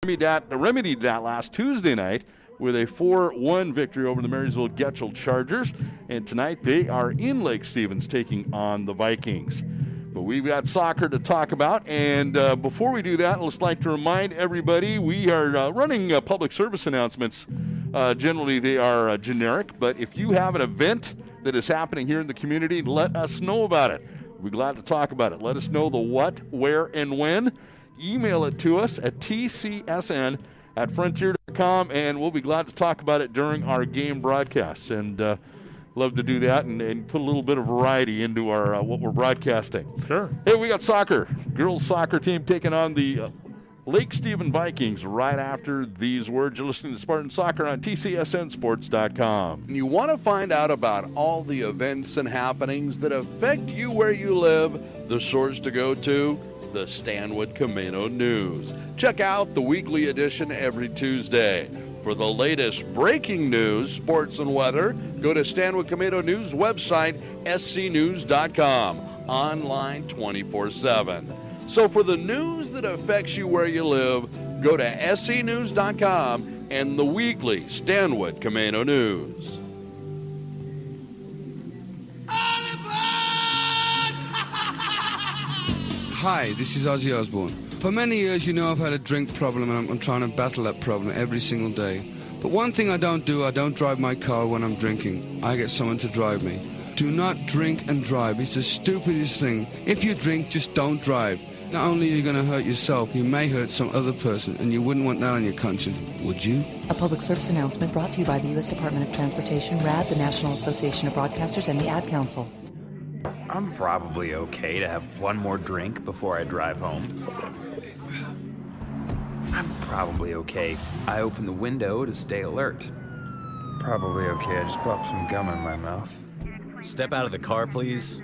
remedied that last Tuesday night with a 4-1 victory over the Marysville Getchell Chargers. And tonight they are in Lake Stevens taking on the Vikings. But we've got soccer to talk about. And before we do that, let's like to remind everybody we are running public service announcements. Generally, they are generic. But if you have an event that is happening here in the community, let us know about it. We'll be glad to talk about it. Let us know the what, where, and when. Email it to us at tcsn@frontier.com, and we'll be glad to talk about it during our game broadcasts. And love to do that and put a little bit of variety into our what we're broadcasting. Sure. Hey, we got soccer. Girls soccer team taking on the Lake Stephen Vikings right after these words. You're listening to Spartan Soccer on tcsnsports.com. You want to find out about all the events and happenings that affect you where you live, the source to go to, the Stanwood Camino News. Check out the weekly edition every Tuesday. For the latest breaking news, sports, and weather, go to Stanwood Camino News website, scnews.com, online 24/7. So for the news that affects you where you live, go to scnews.com and the weekly Stanwood Camino News. Hi, this is Ozzy Osbourne. For many years, you know I've had a drink problem, and I'm trying to battle that problem every single day. But one thing I don't drive my car when I'm drinking. I get someone to drive me. Do not drink and drive. It's the stupidest thing. If you drink, just don't drive. Not only are you going to hurt yourself, you may hurt some other person, and you wouldn't want that on your conscience, would you? A public service announcement brought to you by the U.S. Department of Transportation, RAD, the National Association of Broadcasters, and the Ad Council. I'm probably okay to have one more drink before I drive home. I'm probably okay. I open the window to stay alert. Probably okay. I just popped some gum in my mouth. Step out of the car, please.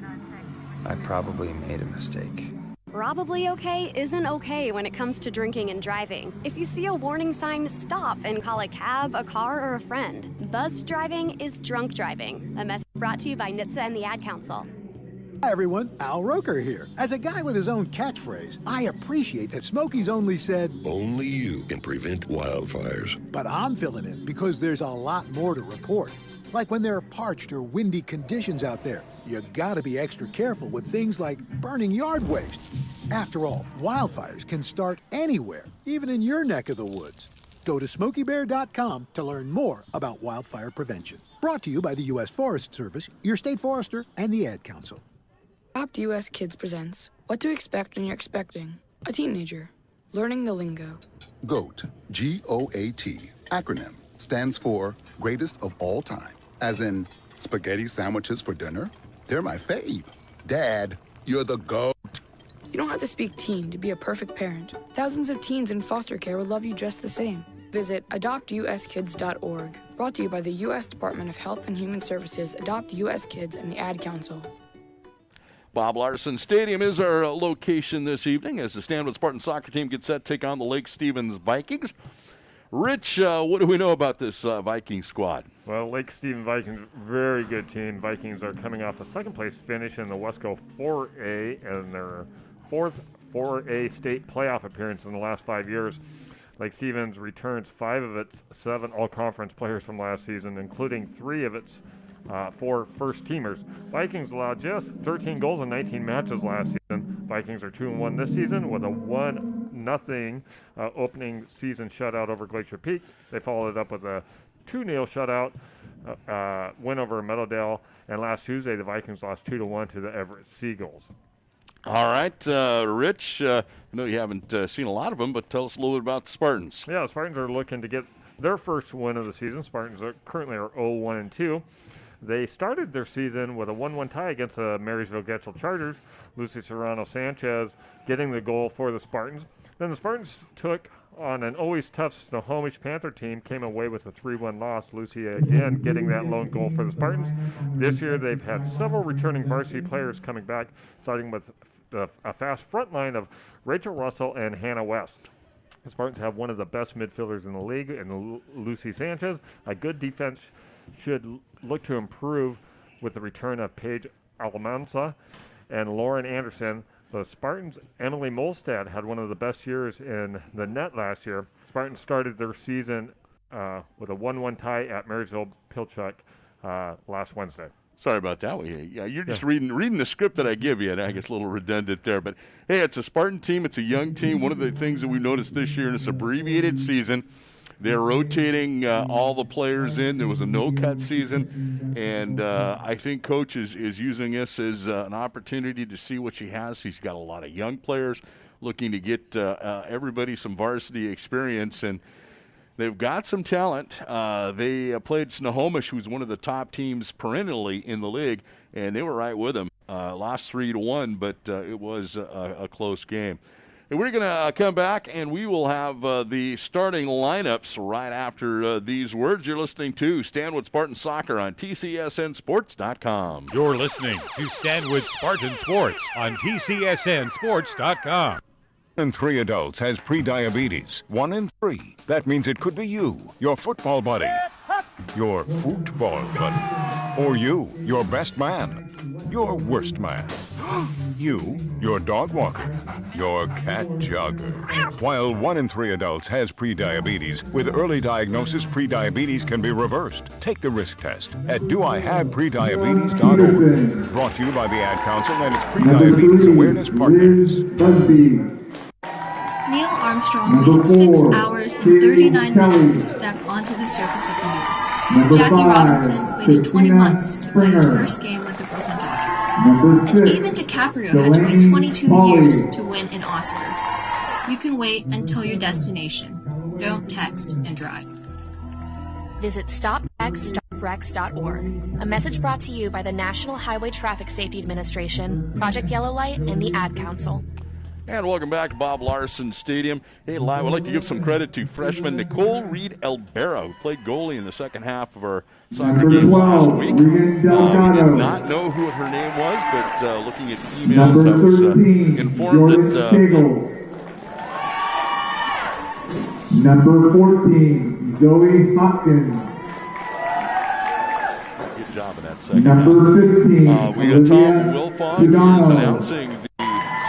I probably made a mistake. Probably okay isn't okay when it comes to drinking and driving. If you see a warning sign, stop and call a cab, a car, or a friend. Buzzed driving is drunk driving. A message brought to you by NHTSA and the Ad Council. Hi everyone, Al Roker here. As a guy with his own catchphrase, I appreciate that Smokey's only said, only you can prevent wildfires. But I'm filling in because there's a lot more to report. Like when there are parched or windy conditions out there, you gotta be extra careful with things like burning yard waste. After all, wildfires can start anywhere, even in your neck of the woods. Go to SmokeyBear.com to learn more about wildfire prevention. Brought to you by the U.S. Forest Service, your state forester, and the Ad Council. Adopt US Kids presents What to Expect When You're Expecting a Teenager. Learning the Lingo. GOAT, G-O-A-T, acronym, stands for Greatest of All Time. As in, spaghetti sandwiches for dinner? They're my fave. Dad, you're the GOAT. You don't have to speak teen to be a perfect parent. Thousands of teens in foster care will love you just the same. Visit adoptuskids.org. Brought to you by the U.S. Department of Health and Human Services, Adopt U.S. Kids, and the Ad Council. Bob Larson Stadium is our location this evening as the Stanwood Spartan soccer team gets set to take on the Lake Stevens Vikings. Rich, what do we know about this Viking squad? Well, Lake Stephen Vikings, very good team. Vikings are coming off a second-place finish in the Wesco 4A and their fourth 4A state playoff appearance in the last 5 years. Lake Stevens returns 5 of its 7 all-conference players from last season, including 3 of its 4 first-teamers. Vikings allowed just 13 goals in 19 matches last season. Vikings are 2-1 this season with a 1-0 opening season shutout over Glacier Peak. They followed it up with a 2-0 shutout win over Meadowdale. And last Tuesday, the Vikings lost 2-1 to the Everett Seagulls. All right, Rich, I know you haven't seen a lot of them, but tell us a little bit about the Spartans. Yeah, the Spartans are looking to get their first win of the season. Spartans are currently 0-1-2. They started their season with a 1-1 tie against the Marysville Getchell Chargers. Lucy Serrano-Sanchez getting the goal for the Spartans. Then the Spartans took on an always tough Snohomish Panther team, came away with a 3-1 loss. Lucy again getting that lone goal for the Spartans. This year they've had several returning varsity players coming back, starting with a fast front line of Rachel Russell and Hannah West. The Spartans have one of the best midfielders in the league in Lucy Sanchez. A good defense should look to improve with the return of Paige Alamanza and Lauren Anderson. The Spartans' Emily Molstad had one of the best years in the net last year. Spartans started their season with a 1-1 tie at Marysville-Pilchuck last Wednesday. Sorry about that. You're just reading the script that I give you, and I guess a little redundant there. But, hey, it's a Spartan team. It's a young team. One of the things that we've noticed this year in this abbreviated season, they're rotating all the players in. There was a no-cut season, and I think Coach is using this as an opportunity to see what she has. He's got a lot of young players looking to get everybody some varsity experience, and they've got some talent. They played Snohomish, who's one of the top teams perennially in the league, and they were right with them. Lost 3-1, but it was a close game. And we're going to come back, and we will have the starting lineups right after these words. You're listening to Stanwood Spartan Soccer on TCSNSports.com. You're listening to Stanwood Spartan Sports on TCSNSports.com. 1 in 3 adults has prediabetes. 1 in 3. That means it could be you, your football buddy, your football buddy, or you, your best man, your worst man, you, your dog walker, your cat jogger. While 1 in 3 adults has prediabetes, with early diagnosis, prediabetes can be reversed. Take the risk test at doihaveprediabetes.org. Brought to you by the Ad Council and its Prediabetes Awareness Partners. Neil Armstrong waited 6 hours and 39 minutes to step onto the surface of the moon. Jackie Robinson waited 20 months to play his first game with the Brooklyn Dodgers. And even DiCaprio had to wait 22 years to win an Oscar. You can wait until your destination. Don't text and drive. Visit StopTextStopWrecks.org. A message brought to you by the National Highway Traffic Safety Administration, Project Yellow Light, and the Ad Council. And welcome back to Bob Larson Stadium. Hey, live, I'd like to give some credit to freshman Nicole Reed-Elbera, who played goalie in the second half of our soccer game last week. We did not know who her name was, but looking at emails, I was informed that... Number 14, Zoe Hopkins. Good job in that second Number 15, we got Tom Wilfong, who is announcing the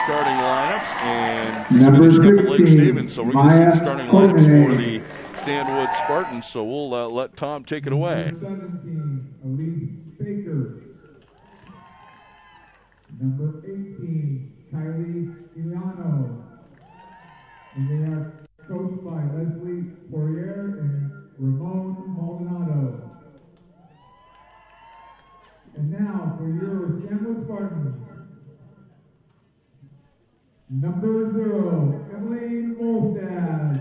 starting lineups, and just finished up at Lake Stevens, so we're going to see the starting lineups for the Stanwood Spartans, so we'll let Tom take it away. Number 17, Elise Baker. Number 18, Kylie Iliano. And they are coached by Leslie Poirier and Ramon Maldonado. And now for your Stanwood Spartans. Number 0, Emily Molstad.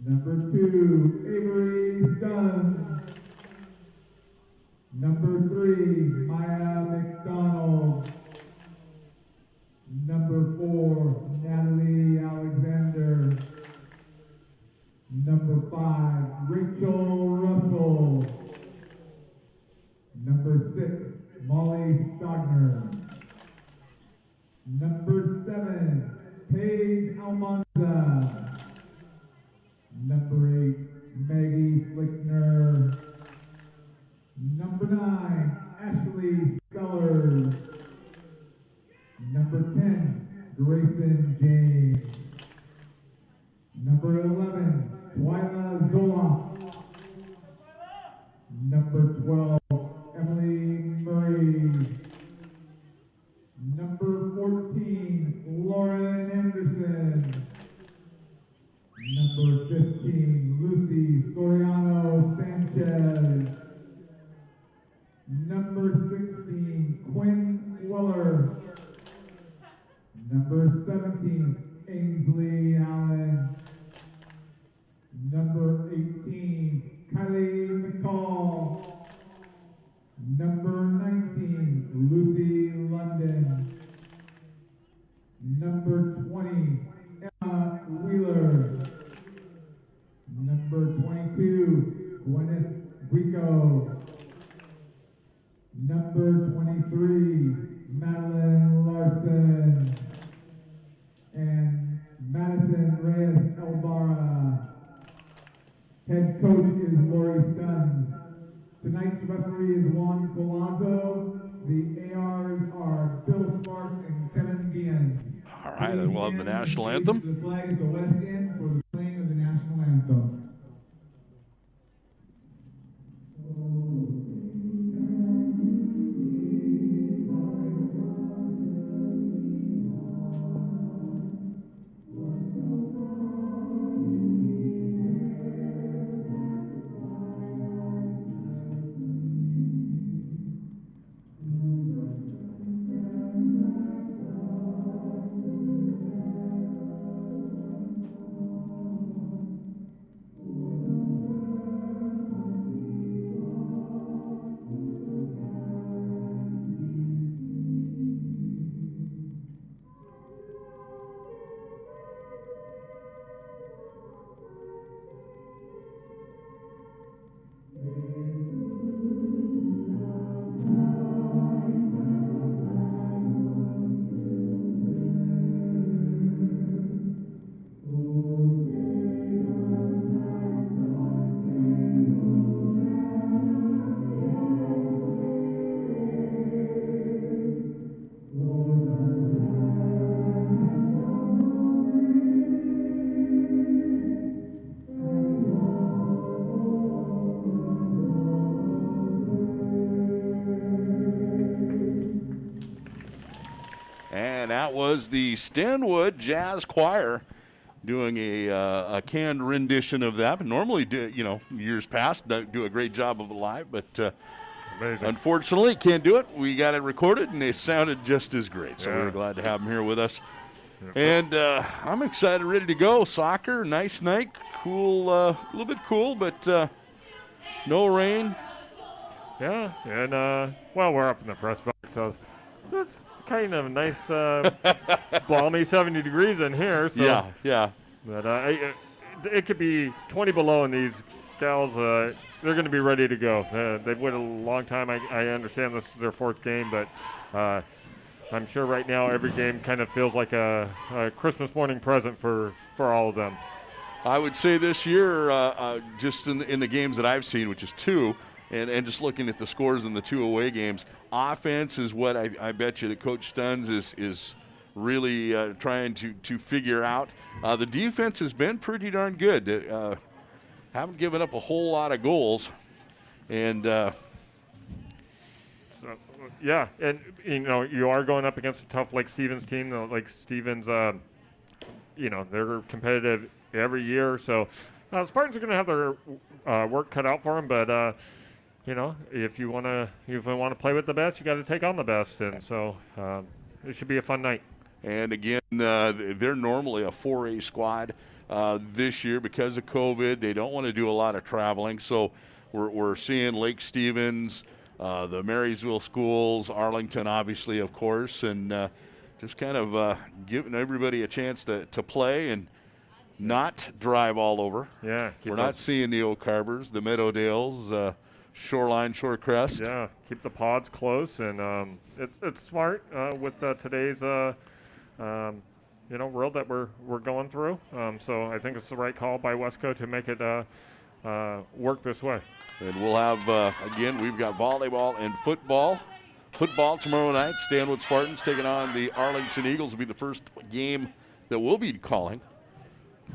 Number 2, Avery Dunn. Number 3, Maya McDonald. Number 4, Natalie Alexander. Number 5, Rachel Russell. Number 6, Molly Stogner. Number 7, Paige Almanza. Number 8, Maggie Flickner. Number 9, Ashley Sellers. Number 10, Grayson James. Number 11, Twyla Zola. Number 12, Emily Murray. Number 14, Lauren Anderson. Number 15, Lucy Soriano Sanchez. Number 16, Quinn Weller. Number 17, Ainsley Allen. Number 18, Kylie McCall. Number 19, Lucy London. Number 20, Emma Wheeler. Number 22, Gwyneth Rico. Number 23, Madeline Larson. And Madison Reyes Elvara. Head coach is Lori Stuns. Tonight's referee is Juan Colazo. The ARs are Bill Sparks and Kevin Guillen. All right, and we'll have the national anthem. The flag is the West End for the was the Stanwood Jazz Choir doing a canned rendition of that. But normally, years past, do a great job of it live, but unfortunately, can't do it. We got it recorded, and they sounded just as great. So we were glad to have them here with us. And I'm excited, ready to go. Soccer, nice night, cool, a little bit cool, but no rain. Yeah, and we're up in the press box, so it's kind of nice, balmy 70 degrees in here. So, yeah. But it could be 20 below, and these gals, they're going to be ready to go. They've waited a long time. I understand this is their 4th game, but I'm sure right now every game kind of feels like a Christmas morning present for all of them. I would say this year, just in the games that I've seen, which is 2, and just looking at the scores in the 2 away games, offense is what I bet you that Coach Stuns is really trying to figure out. The defense has been pretty darn good. Haven't given up a whole lot of goals, and yeah, and you are going up against a tough Lake Stevens team. Lake Stevens, they're competitive every year, so Spartans are going to have their work cut out for them. But if you want to play with the best, you got to take on the best, and so it should be a fun night. And again, they're normally a 4A squad. This year, because of COVID, they don't want to do a lot of traveling. So we're seeing Lake Stevens, the Marysville schools, Arlington, obviously, of course, and just kind of giving everybody a chance to play and not drive all over. Yeah. We're not seeing the Oak Harbors, the Meadowdales, Shoreline, Shorecrest. Yeah, keep the pods close, and it's smart with today's world that we're going through. So I think it's the right call by Wesco to make it work this way. And we'll have, again, we've got volleyball and football. Football tomorrow night, Stanwood Spartans taking on the Arlington Eagles. Will be the first game that we'll be calling.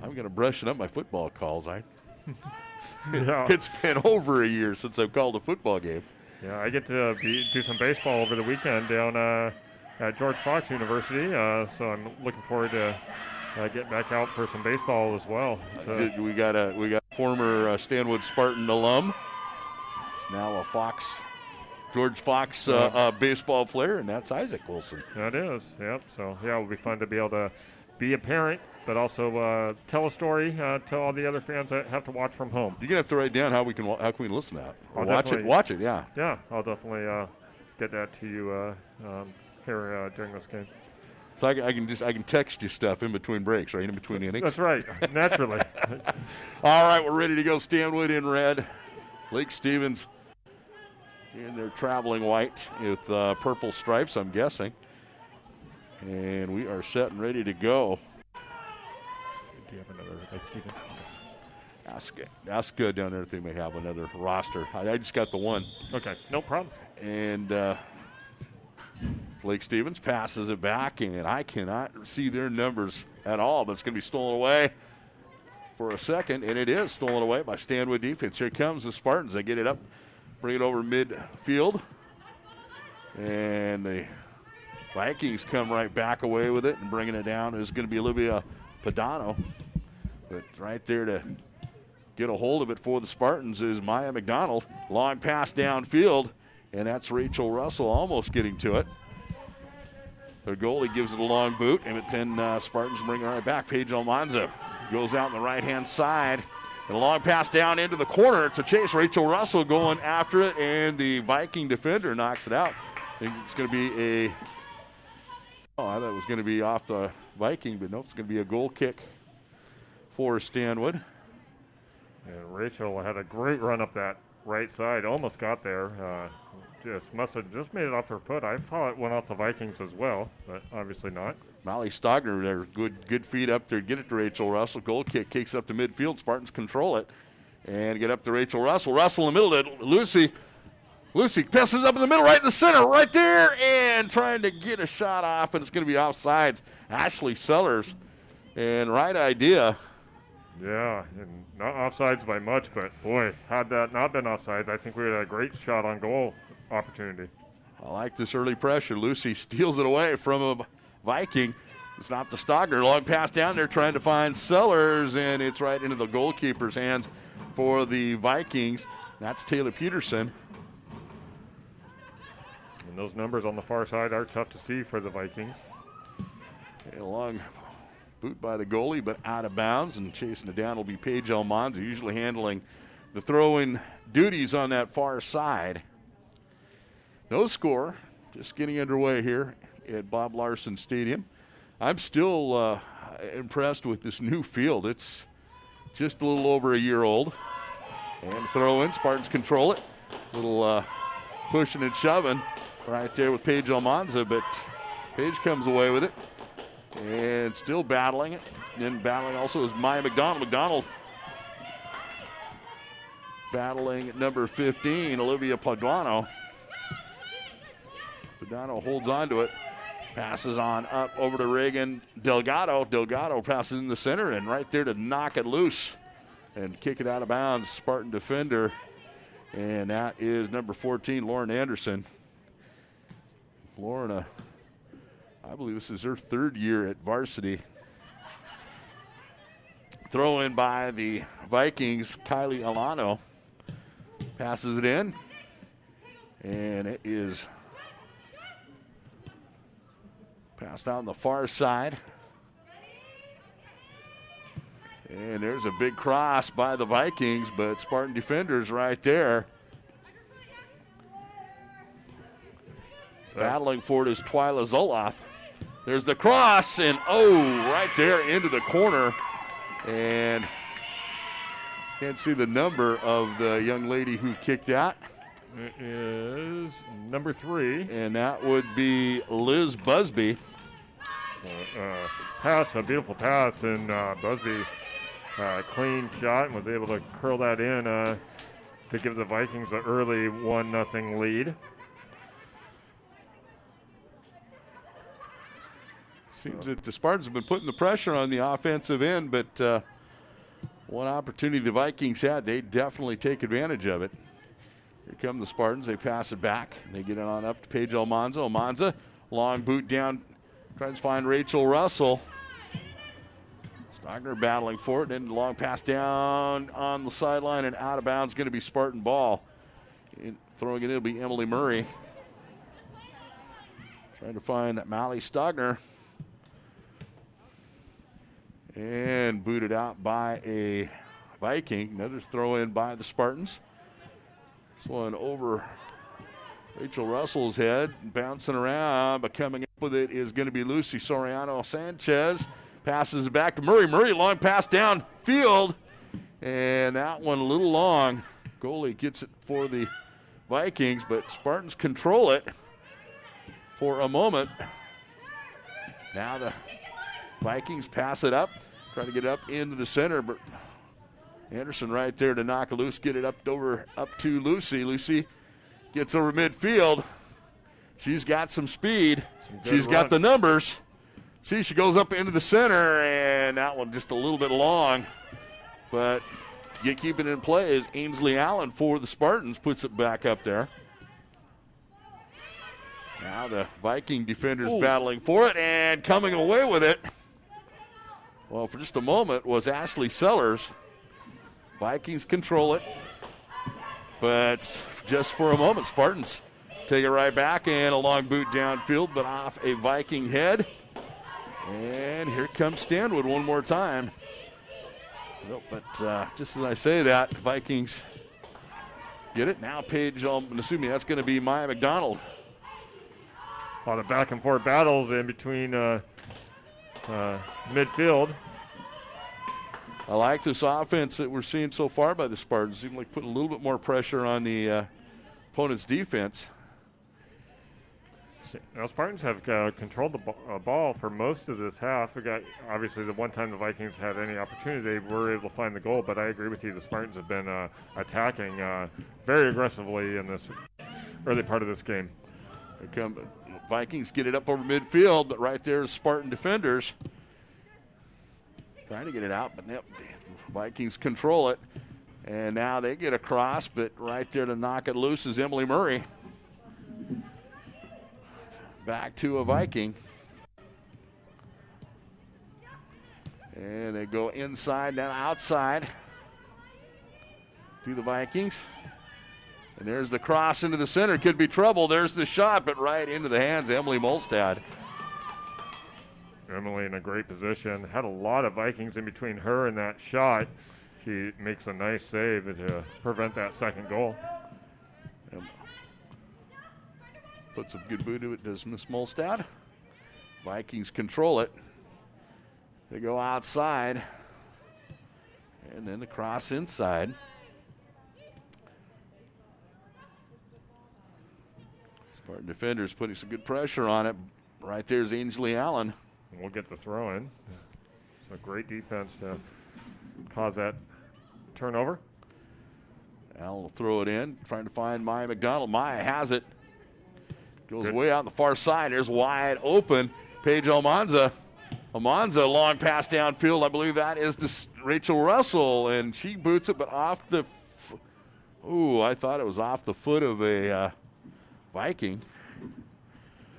I'm going to brushing up my football calls. It's been over a year since I've called a football game. Yeah, I get to do some baseball over the weekend down at George Fox University, so I'm looking forward to getting back out for some baseball as well. So we got a former Stanwood Spartan alum. He's now a George Fox baseball player, and that's Isaac Wilson. That is, yep. So yeah, it'll be fun to be able to be a parent, but also tell a story to all the other fans that have to watch from home. You're gonna have to write down how can we listen to that or watch it. Yeah. Yeah, I'll definitely get that to you here during this game. So I can text you stuff in between breaks, right? In between innings. That's right, naturally. All right, we're ready to go. Stanwood in red, Lake Stevens in their traveling white with purple stripes, I'm guessing. And we are set and ready to go. Do you have another Lake Stevens? Ask down there if they may have another roster. I just got the one. Okay, no problem. And Lake Stevens passes it back, and I cannot see their numbers at all, but it's going to be stolen away for a second, and it is stolen away by Stanwood defense. Here comes the Spartans. They get it up, bring it over midfield, and the Vikings come right back away with it and bringing it down is going to be Olivia Padano. But right there to get a hold of it for the Spartans is Maya McDonald. Long pass downfield, and that's Rachel Russell almost getting to it. Their goalie gives it a long boot, and then Spartans bring it right back. Paige Almanza goes out on the right-hand side. And a long pass down into the corner. It's a chase. Rachel Russell going after it, and the Viking defender knocks it out. I think it's going to be I thought it was going to be off the Viking, but nope, it's going to be a goal kick for Stanwood. And Rachel had a great run up that right side. Almost got there. Must have just made it off her foot. I thought it went off the Vikings as well, but obviously not. Molly Stogner there, good feet up there. Get it to Rachel Russell. Goal kick kicks up to midfield. Spartans control it and get up to Rachel Russell. Russell in the middle to Lucy. Lucy passes up in the middle, right in the center, right there, and trying to get a shot off, and it's going to be offsides. Ashley Sellers, and right idea. Yeah, and not offsides by much, but boy, had that not been offsides, I think we would have a great shot on goal opportunity. I like this early pressure. Lucy steals it away from Viking. It's not to Stogner. Long pass down there trying to find Sellers, and it's right into the goalkeeper's hands for the Vikings. That's Taylor Peterson. And those numbers on the far side are tough to see for the Vikings. A long boot by the goalie, but out of bounds, and chasing it down will be Paige Almanza, usually handling the throw-in duties on that far side. No score, just getting underway here at Bob Larson Stadium. I'm still impressed with this new field. It's just a little over a year old. And throw-in, Spartans control it. Little pushing and shoving right there with Paige Almanza, but Paige comes away with it. And still battling it. And battling also is Maya McDonald. McDonald battling at number 15, Olivia Paduano. Paduano holds on to it. Passes on up over to Reagan Delgado. Delgado passes in the center and right there to knock it loose and kick it out of bounds. Spartan defender. And that is number 14, Lauren Anderson. Lauren, I believe this is her third year at Varsity. Throw in by the Vikings, Kylie Alano. Passes it in. And it is passed out on the far side. And there's a big cross by the Vikings, but Spartan defenders right there. Battling for it is Twyla Zoloff. There's the cross, and right there into the corner. And can't see the number of the young lady who kicked that. It is number 3. And that would be Liz Busby. Pass, a beautiful pass, and Busby clean shot and was able to curl that in to give the Vikings an early 1-0 lead. Seems that the Spartans have been putting the pressure on the offensive end, but one opportunity the Vikings had, they definitely take advantage of it. Here come the Spartans. They pass it back. They get it on up to Paige Almanza. Almanza, long boot down, tries to find Rachel Russell. Stogner battling for it, and long pass down on the sideline and out of bounds. Going to be Spartan ball. Throwing it in will be Emily Murray. Trying to find Mally Stogner. And booted out by a Viking. Another throw in by the Spartans. This one over Rachel Russell's head, bouncing around, but coming up with it is going to be Lucy Soriano Sanchez. Passes it back to Murray. Murray, long pass down field. And that one a little long. Goalie gets it for the Vikings, but Spartans control it for a moment. Now the Vikings pass it up, try to get it up into the center, but Anderson right there to knock it loose, get it up to Lucy. Lucy gets over midfield. She's got some speed. She's got the numbers. See, she goes up into the center, and that one just a little bit long. But keeping it in play is Ainsley Allen for the Spartans, puts it back up there. Now the Viking defenders battling for it and coming away with it. Well, for just a moment was Ashley Sellers. Vikings control it. But just for a moment, Spartans take it right back and a long boot downfield, but off a Viking head. And here comes Stanwood one more time. Well, but just as I say that, Vikings get it. Now Paige, I'm assuming that's going to be Maya McDonald. A lot of back and forth battles in between midfield. I like this offense that we're seeing so far by the Spartans. Seem like putting a little bit more pressure on the opponent's defense. Now, Spartans have controlled the ball for most of this half. We got, obviously, the one time the Vikings had any opportunity, they were able to find the goal. But I agree with you, the Spartans have been attacking very aggressively in this early part of this game. Here come Vikings, get it up over midfield, but right there is Spartan defenders trying to get it out, but Vikings control it. And now they get across, but right there to knock it loose is Emily Murray. Back to a Viking. And they go inside, then outside to the Vikings. And there's the cross into the center. Could be trouble. There's the shot, but right into the hands of Emily Molstad. Emily in a great position. Had a lot of Vikings in between her and that shot. She makes a nice save to prevent that second goal. Puts a good boot to it, does Miss Molstad. Vikings control it. They go outside. And then the cross inside. Spartan defenders putting some good pressure on it. Right there's Ainsley Allen. And we'll get the throw in. So great defense to cause that turnover. Allen will throw it in, trying to find Maya McDonald. Maya has it. Goes way out on the far side. There's wide open. Paige Almanza. Almanza, long pass downfield. I believe that is to Rachel Russell, and she boots it, but off the. I thought it was off the foot of a Viking.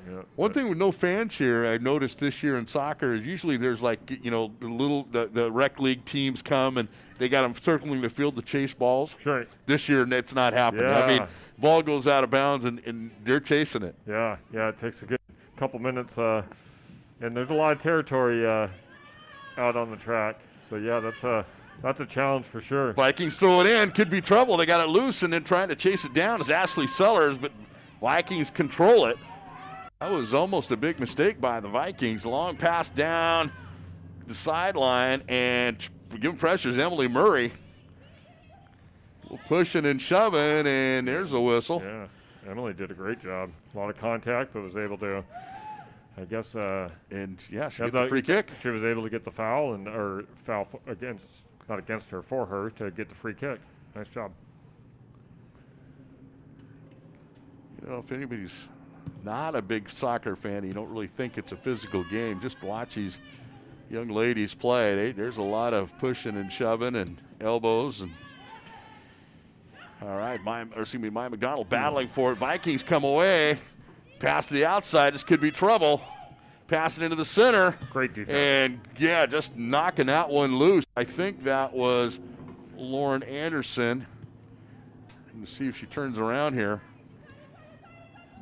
Yeah, one thing with no fan cheer I noticed this year in soccer is usually there's like, the rec league teams come and they got them circling the field to chase balls. Sure. This year that's not happening. Yeah. I mean, ball goes out of bounds and they're chasing it. Yeah, it takes a good couple minutes, and there's a lot of territory out on the track. So yeah, that's a challenge for sure. Vikings throw it in, could be trouble. They got it loose, and then trying to chase it down is Ashley Sellers, but Vikings control it. That was almost a big mistake by the Vikings. Long pass down the sideline, and giving pressure is Emily Murray. Pushing and shoving, and there's a whistle. Yeah, Emily did a great job. A lot of contact, but was able to, I guess. She got the free kick. She was able to get the foul, or foul against, not against her, for her to get the free kick. Nice job. If anybody's not a big soccer fan, you don't really think it's a physical game. Just watch these young ladies play. There's a lot of pushing and shoving and elbows. And all right, Maya McDonald battling for it. Vikings come away. Pass to the outside. This could be trouble. Pass it into the center. Great defense. And, just knocking that one loose. I think that was Lauren Anderson. Let's see if she turns around here.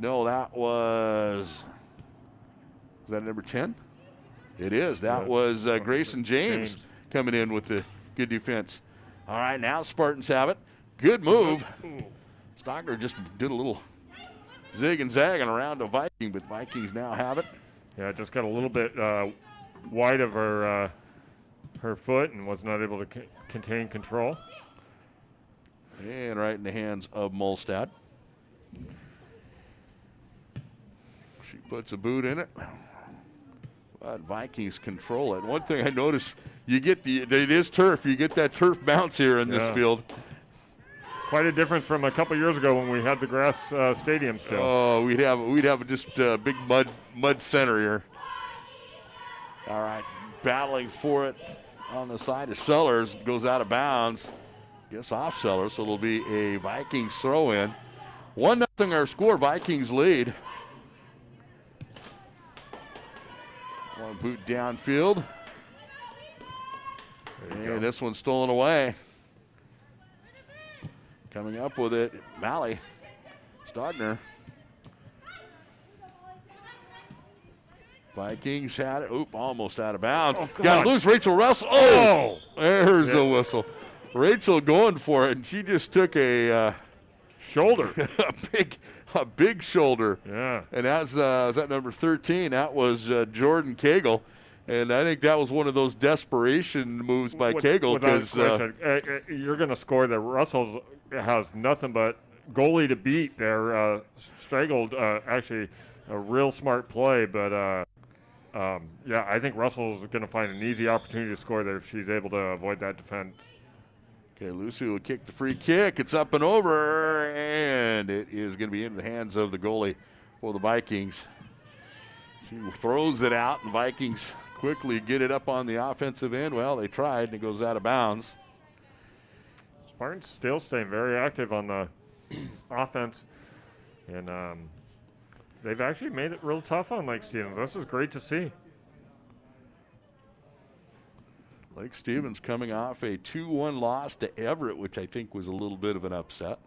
No, that was that number 10? It is. That was Grayson James coming in with the good defense. All right, now Spartans have it. Good move. Stocker just did a little zig and zagging around the Viking, but Vikings now have it. Yeah, just got a little bit wide of her foot and was not able to contain control. And right in the hands of Molstad. She puts a boot in it. But Vikings control it. One thing I noticed, you get it is turf. You get that turf bounce here in this field. Quite a difference from a couple years ago when we had the grass stadium still. Oh, we'd have just a big mud center here. All right, battling for it on the side of Sellers. Goes out of bounds. Guess off Sellers, so it'll be a Vikings throw in. 1-0 our score. Vikings lead. One boot downfield. And this one's stolen away. Coming up with it, Mally Stodner. Vikings had it. Almost out of bounds. Got to lose Rachel Russell. Oh, there's the whistle. Rachel going for it, and she just took a shoulder. a big shoulder. Yeah. And that's was that number 13. That was Jordan Cagle. And I think that was one of those desperation moves by Cagle. Because you're going to score there. Russell has nothing but goalie to beat there. Straggled, actually, a real smart play. But, I think Russell's going to find an easy opportunity to score there if she's able to avoid that defense. Okay, Lucy will kick the free kick. It's up and over, and it is going to be in the hands of the goalie for the Vikings. She throws it out, and Vikings quickly get it up on the offensive end. Well, they tried, and it goes out of bounds. Spartans still staying very active on the offense, and they've actually made it real tough on Lake Stevens. This is great to see. Lake Stevens coming off a 2-1 loss to Everett, which I think was a little bit of an upset.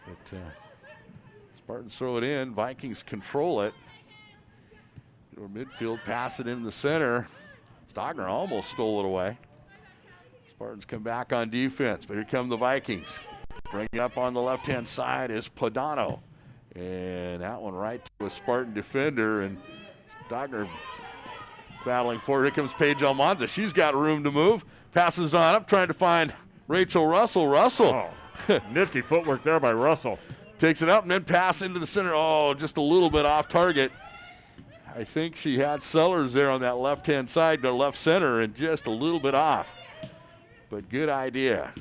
But Spartans throw it in. Vikings control it. Or midfield, pass it in the center. Stogner almost stole it away. Spartans come back on defense, but here come the Vikings. Bringing up on the left-hand side is Padano. And that one right to a Spartan defender, and Stogner battling for it. Here comes Paige Almanza. She's got room to move. Passes on up, trying to find Rachel Russell. Russell. Oh, nifty footwork there by Russell. Takes it up and then pass into the center. Oh, just a little bit off target. I think she had Sellers there on that left-hand side, the left center, and just a little bit off. But good idea.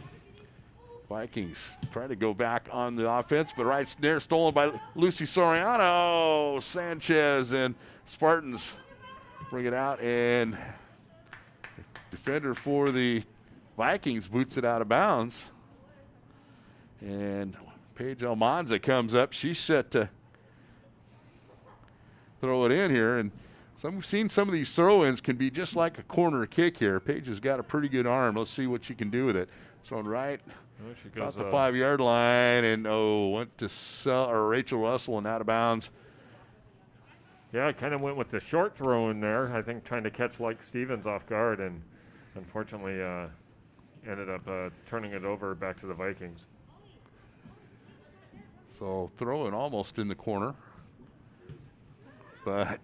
Vikings trying to go back on the offense, but right there, stolen by Lucy Soriano. Sanchez and Spartans bring it out, and defender for the Vikings boots it out of bounds. And Paige Almanza comes up. She's set to throw it in here, and we've seen some of these throw-ins can be just like a corner kick here. Paige has got a pretty good arm. Let's see what she can do with it. Thrown right about the 5-yard line, and went to Rachel Russell and out of bounds. Yeah, I kind of went with the short throw in there, I think trying to catch Lake Stevens off guard, and unfortunately ended up turning it over back to the Vikings. So throwing almost in the corner, but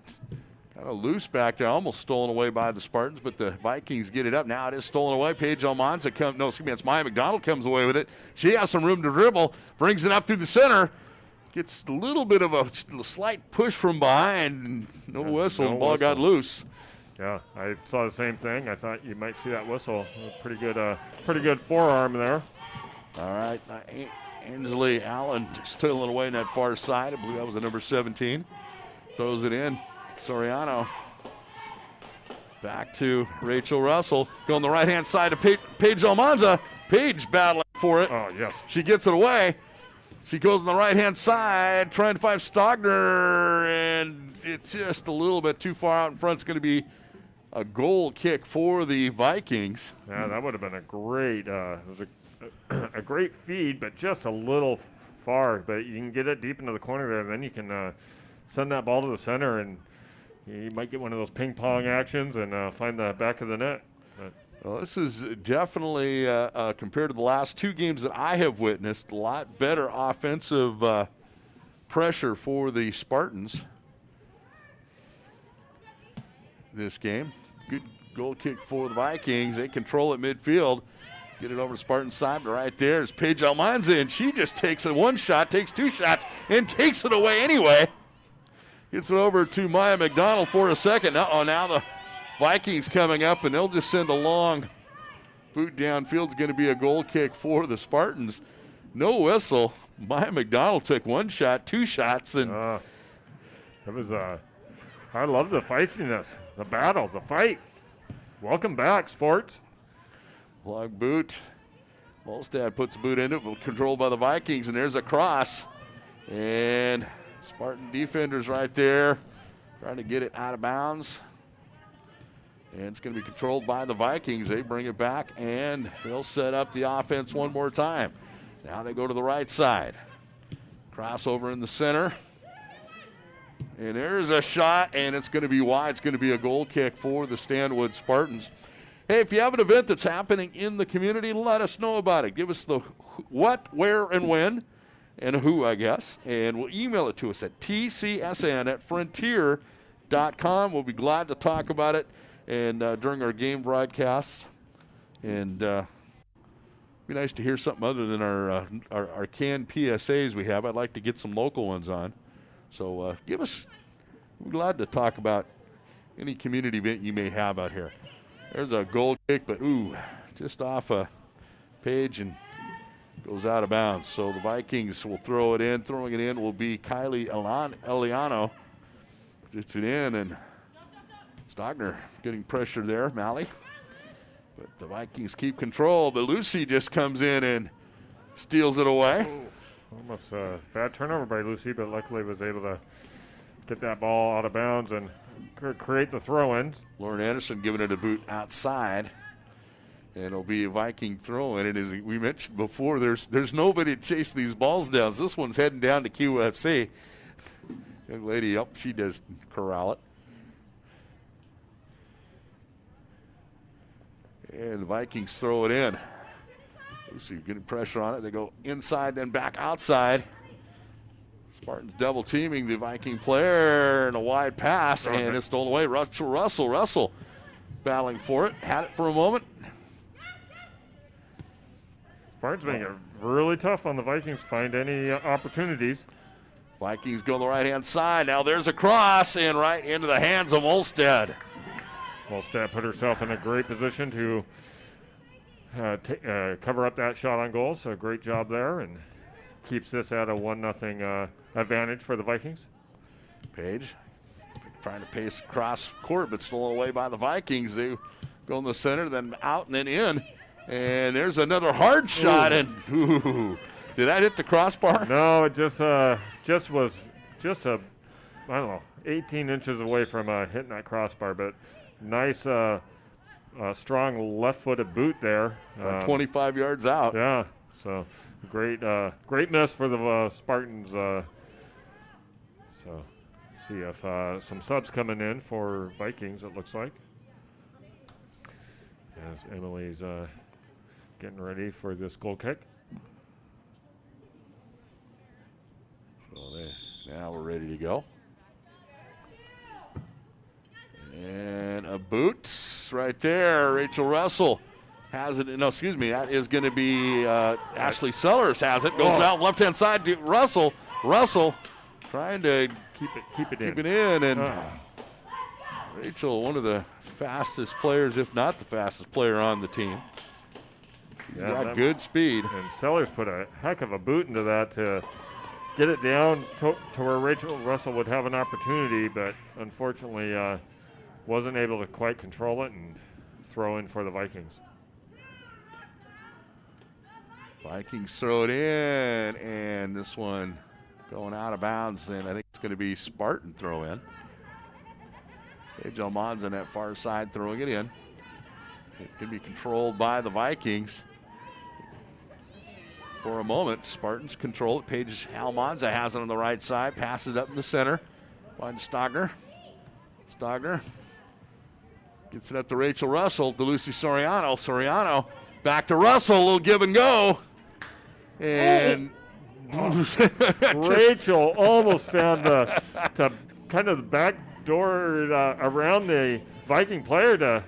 kind of loose back there, almost stolen away by the Spartans, but the Vikings get it up. Now it is stolen away. Paige Almanza it's Maya McDonald comes away with it. She has some room to dribble, brings it up through the center, gets a little bit of a slight push from behind, and no whistle, and ball got loose. Yeah, I saw the same thing. I thought you might see that whistle. Pretty good forearm there. All right, Ansley Allen stealing it away in that far side. I believe that was the number 17. Throws it in. Soriano back to Rachel Russell. Going the right-hand side to Paige Almanza. Paige battling for it. Oh, yes. She gets it away. She goes on the right-hand side, trying to find Stogner, and it's just a little bit too far out in front. It's going to be a goal kick for the Vikings. Yeah, that would have been a great, it was a great feed, but just a little far. But you can get it deep into the corner there, and then you can send that ball to the center, and you might get one of those ping pong actions and find the back of the net. Well, this is definitely, compared to the last two games that I have witnessed, a lot better offensive pressure for the Spartans this game. Good goal kick for the Vikings. They control it midfield. Get it over to Spartan side, but right there is Paige Almanza, and she just takes one shot, takes two shots, and takes it away anyway. Gets it over to Maya McDonald for a second. Now the Vikings coming up, and they'll just send a long boot downfield. It's going to be a goal kick for the Spartans. No whistle. Maya McDonald took one shot, two shots, and it was I love the feistiness, the battle, the fight. Welcome back, sports. Long boot. Volstad puts a boot in it, controlled by the Vikings, and there's a cross. And Spartan defenders right there trying to get it out of bounds. And it's going to be controlled by the Vikings. They bring it back, and they'll set up the offense one more time. Now they go to the right side. Crossover in the center. And there's a shot, and it's going to be wide. It's going to be a goal kick for the Stanwood Spartans. Hey, if you have an event that's happening in the community, let us know about it. Give us the what, where, and when, and who, I guess. And we'll email it to us at tcsn@frontier.com. We'll be glad to talk about it and during our game broadcasts. And it'd be nice to hear something other than our canned PSAs we have. I'd like to get some local ones on. So we're glad to talk about any community event you may have out here. There's a goal kick, but just off a page and goes out of bounds. So the Vikings will throw it in. Throwing it in will be Kylie Eliano. Gets it in, and Stogner getting pressure there, Malley. But the Vikings keep control, but Lucy just comes in and steals it away. Almost a bad turnover by Lucy, but luckily was able to get that ball out of bounds and create the throw-ins. Lauren Anderson giving it a boot outside. And it'll be a Viking throw-in. And as we mentioned before, there's nobody to chase these balls down. This one's heading down to QFC. Young lady up, she does corral it. And the Vikings throw it in. Lucy getting pressure on it. They go inside, then back outside. Spartans double teaming the Viking player, and a wide pass, and it's stolen away. Russell battling for it. Had it for a moment. Spartans making it really tough on the Vikings to find any opportunities. Vikings go to the right-hand side. Now there's a cross, and right into the hands of Olstead. Olstead put herself in a great position to cover up that shot on goal, so great job there, and keeps this at a 1-0 advantage for the Vikings. Page trying to pace across court, but stolen away by the Vikings. They go in the center, then out and then in. And there's another hard shot, and did that hit the crossbar? No, it just was I don't know, 18 inches away from hitting that crossbar, but nice, strong left-footed boot there. 25 yards out. Yeah, so great miss for the Spartans. So see if some subs coming in for Vikings, it looks like. As Emily's getting ready for this goal kick. So now we're ready to go. And a boot right there. Rachel Russell has it. No, excuse me. That is going to be Ashley Sellers has it. Goes out left-hand side to Russell. Russell trying to keep it in. And Rachel, one of the fastest players, if not the fastest player on the team. She's got good speed. And Sellers put a heck of a boot into that to get it down to where Rachel Russell would have an opportunity, but unfortunately wasn't able to quite control it and throw in for the Vikings. Vikings throw it in, and this one going out of bounds, and I think it's going to be Spartan throw in. Paige Almanza on that far side throwing it in. It can be controlled by the Vikings. For a moment, Spartans control it. Paige Almanza has it on the right side, passes it up in the center. Finds Stogner. Stogner gets it up to Rachel Russell, to Lucy Soriano. Soriano back to Russell, a little give and go. And Rachel almost found the kind of the back door around the Viking player to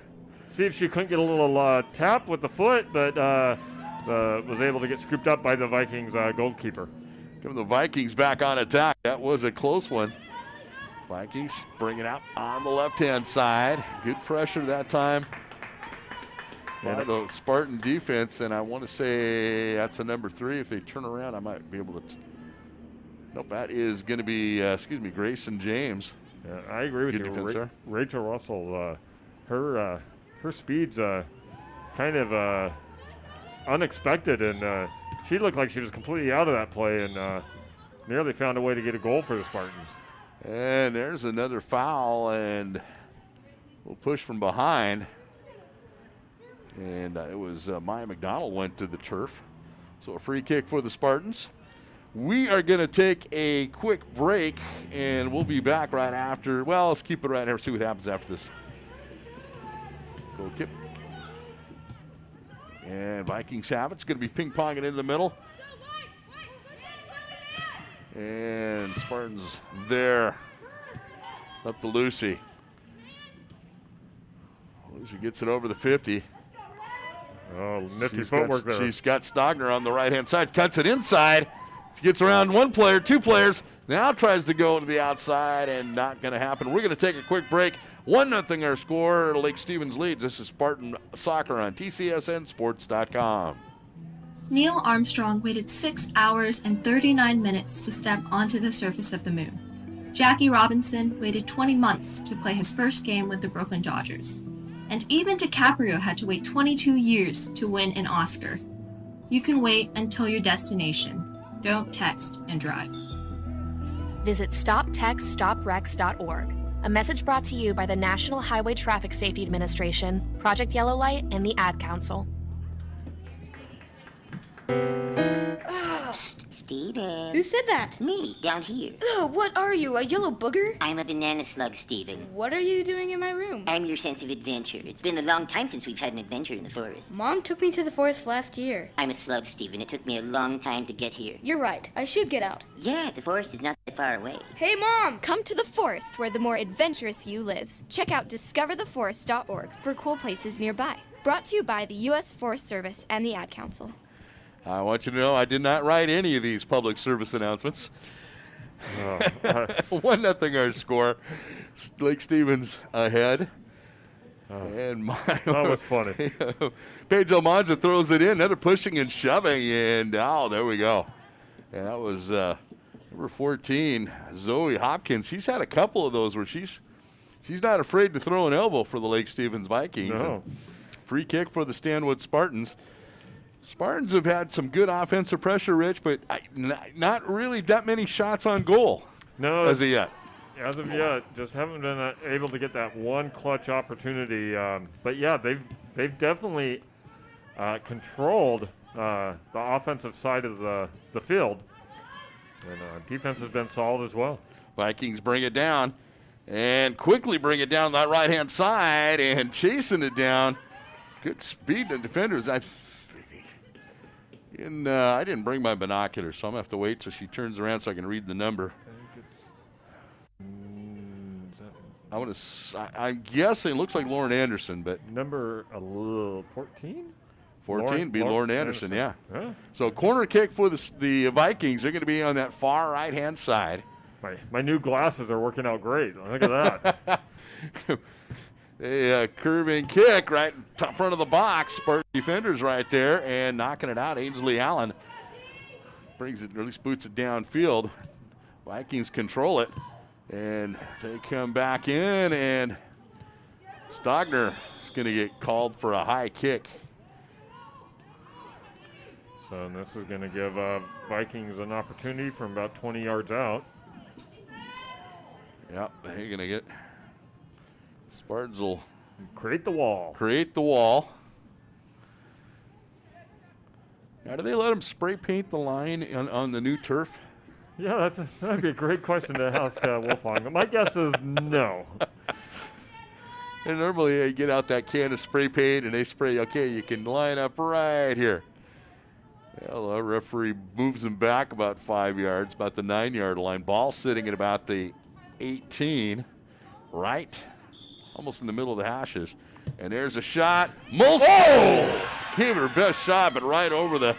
see if she couldn't get a little tap with the foot, but was able to get scooped up by the Vikings goalkeeper. Giving the Vikings back on attack. That was a close one. Vikings bring it out on the left-hand side. Good pressure that time by the Spartan defense, and I want to say that's a number 3. If they turn around, I might be able to. Nope, that is going to be, Grayson James. Yeah, I agree with you. Rachel Russell, her speed's kind of unexpected, and she looked like she was completely out of that play and nearly found a way to get a goal for the Spartans. And there's another foul, and we'll push from behind. And it was Maya McDonald went to the turf. So a free kick for the Spartans. We are going to take a quick break, and we'll be back right after. Well, let's keep it right here, see what happens after this. Goal kick. And Vikings have it. It's going to be ping-ponging in the middle. And Spartans there. Up to Lucy. Lucy gets it over the 50. Oh, nifty footwork there. She's got Stogner on the right-hand side. Cuts it inside. She gets around one player, two players. Now tries to go to the outside, and not going to happen. We're going to take a quick break. 1-0 our score. Lake Stevens leads. This is Spartan Soccer on TCSNSports.com. Neil Armstrong waited 6 hours and 39 minutes to step onto the surface of the moon. Jackie Robinson waited 20 months to play his first game with the Brooklyn Dodgers. And even DiCaprio had to wait 22 years to win an Oscar. You can wait until your destination. Don't text and drive. visit stoptextstoprex.org. A message brought to you by the National Highway Traffic Safety Administration, Project Yellow Light, and the Ad Council. Steven. Who said that? Me, down here. Ugh, what are you, a yellow booger? I'm a banana slug, Steven. What are you doing in my room? I'm your sense of adventure. It's been a long time since we've had an adventure in the forest. Mom took me to the forest last year. I'm a slug, Steven. It took me a long time to get here. You're right. I should get out. Yeah, the forest is not that far away. Hey, Mom! Come to the forest where the more adventurous you lives. Check out discovertheforest.org for cool places nearby. Brought to you by the U.S. Forest Service and the Ad Council. I want you to know I did not write any of these public service announcements. 1-0 our score. Lake Stevens ahead. And that was funny. Paige Almanza throws it in. Another pushing and shoving. And, there we go. And that was number 14, Zoe Hopkins. She's had a couple of those where she's not afraid to throw an elbow for the Lake Stevens Vikings. No. Free kick for the Stanwood Spartans. Spartans have had some good offensive pressure, Rich, but not really that many shots on goal. No, as of yet. As of yet, just haven't been able to get that one clutch opportunity. But yeah, they've definitely controlled the offensive side of the field, and defense has been solid as well. Vikings bring it down, and quickly bring it down that right-hand side, and chasing it down. Good speed to defenders. I didn't bring my binoculars, so I'm going to have to wait till she turns around so I can read the number. I'm guessing it looks like Lauren Anderson, but number 14? 14 be Lauren Anderson, yeah. Huh? So corner kick for the Vikings. They're going to be on that far right-hand side. My new glasses are working out great. Look at that. A curving kick right in front of the box. Spartan defenders right there and knocking it out. Ainsley Allen brings it, or at least boots it downfield. Vikings control it, and they come back in, and Stogner is going to get called for a high kick. So this is going to give Vikings an opportunity from about 20 yards out. Yep, they're going to get. Spartans will create the wall. Now, do they let them spray paint the line on the new turf? Yeah, that'd be a great question to ask Wolfong. My guess is no. And normally they get out that can of spray paint and they spray, okay, you can line up right here. Well, the referee moves them back about 5 yards, about the 9-yard line. Ball sitting at about the 18, right? Almost in the middle of the hashes. And there's a shot. Molstead gave her best shot, but right over the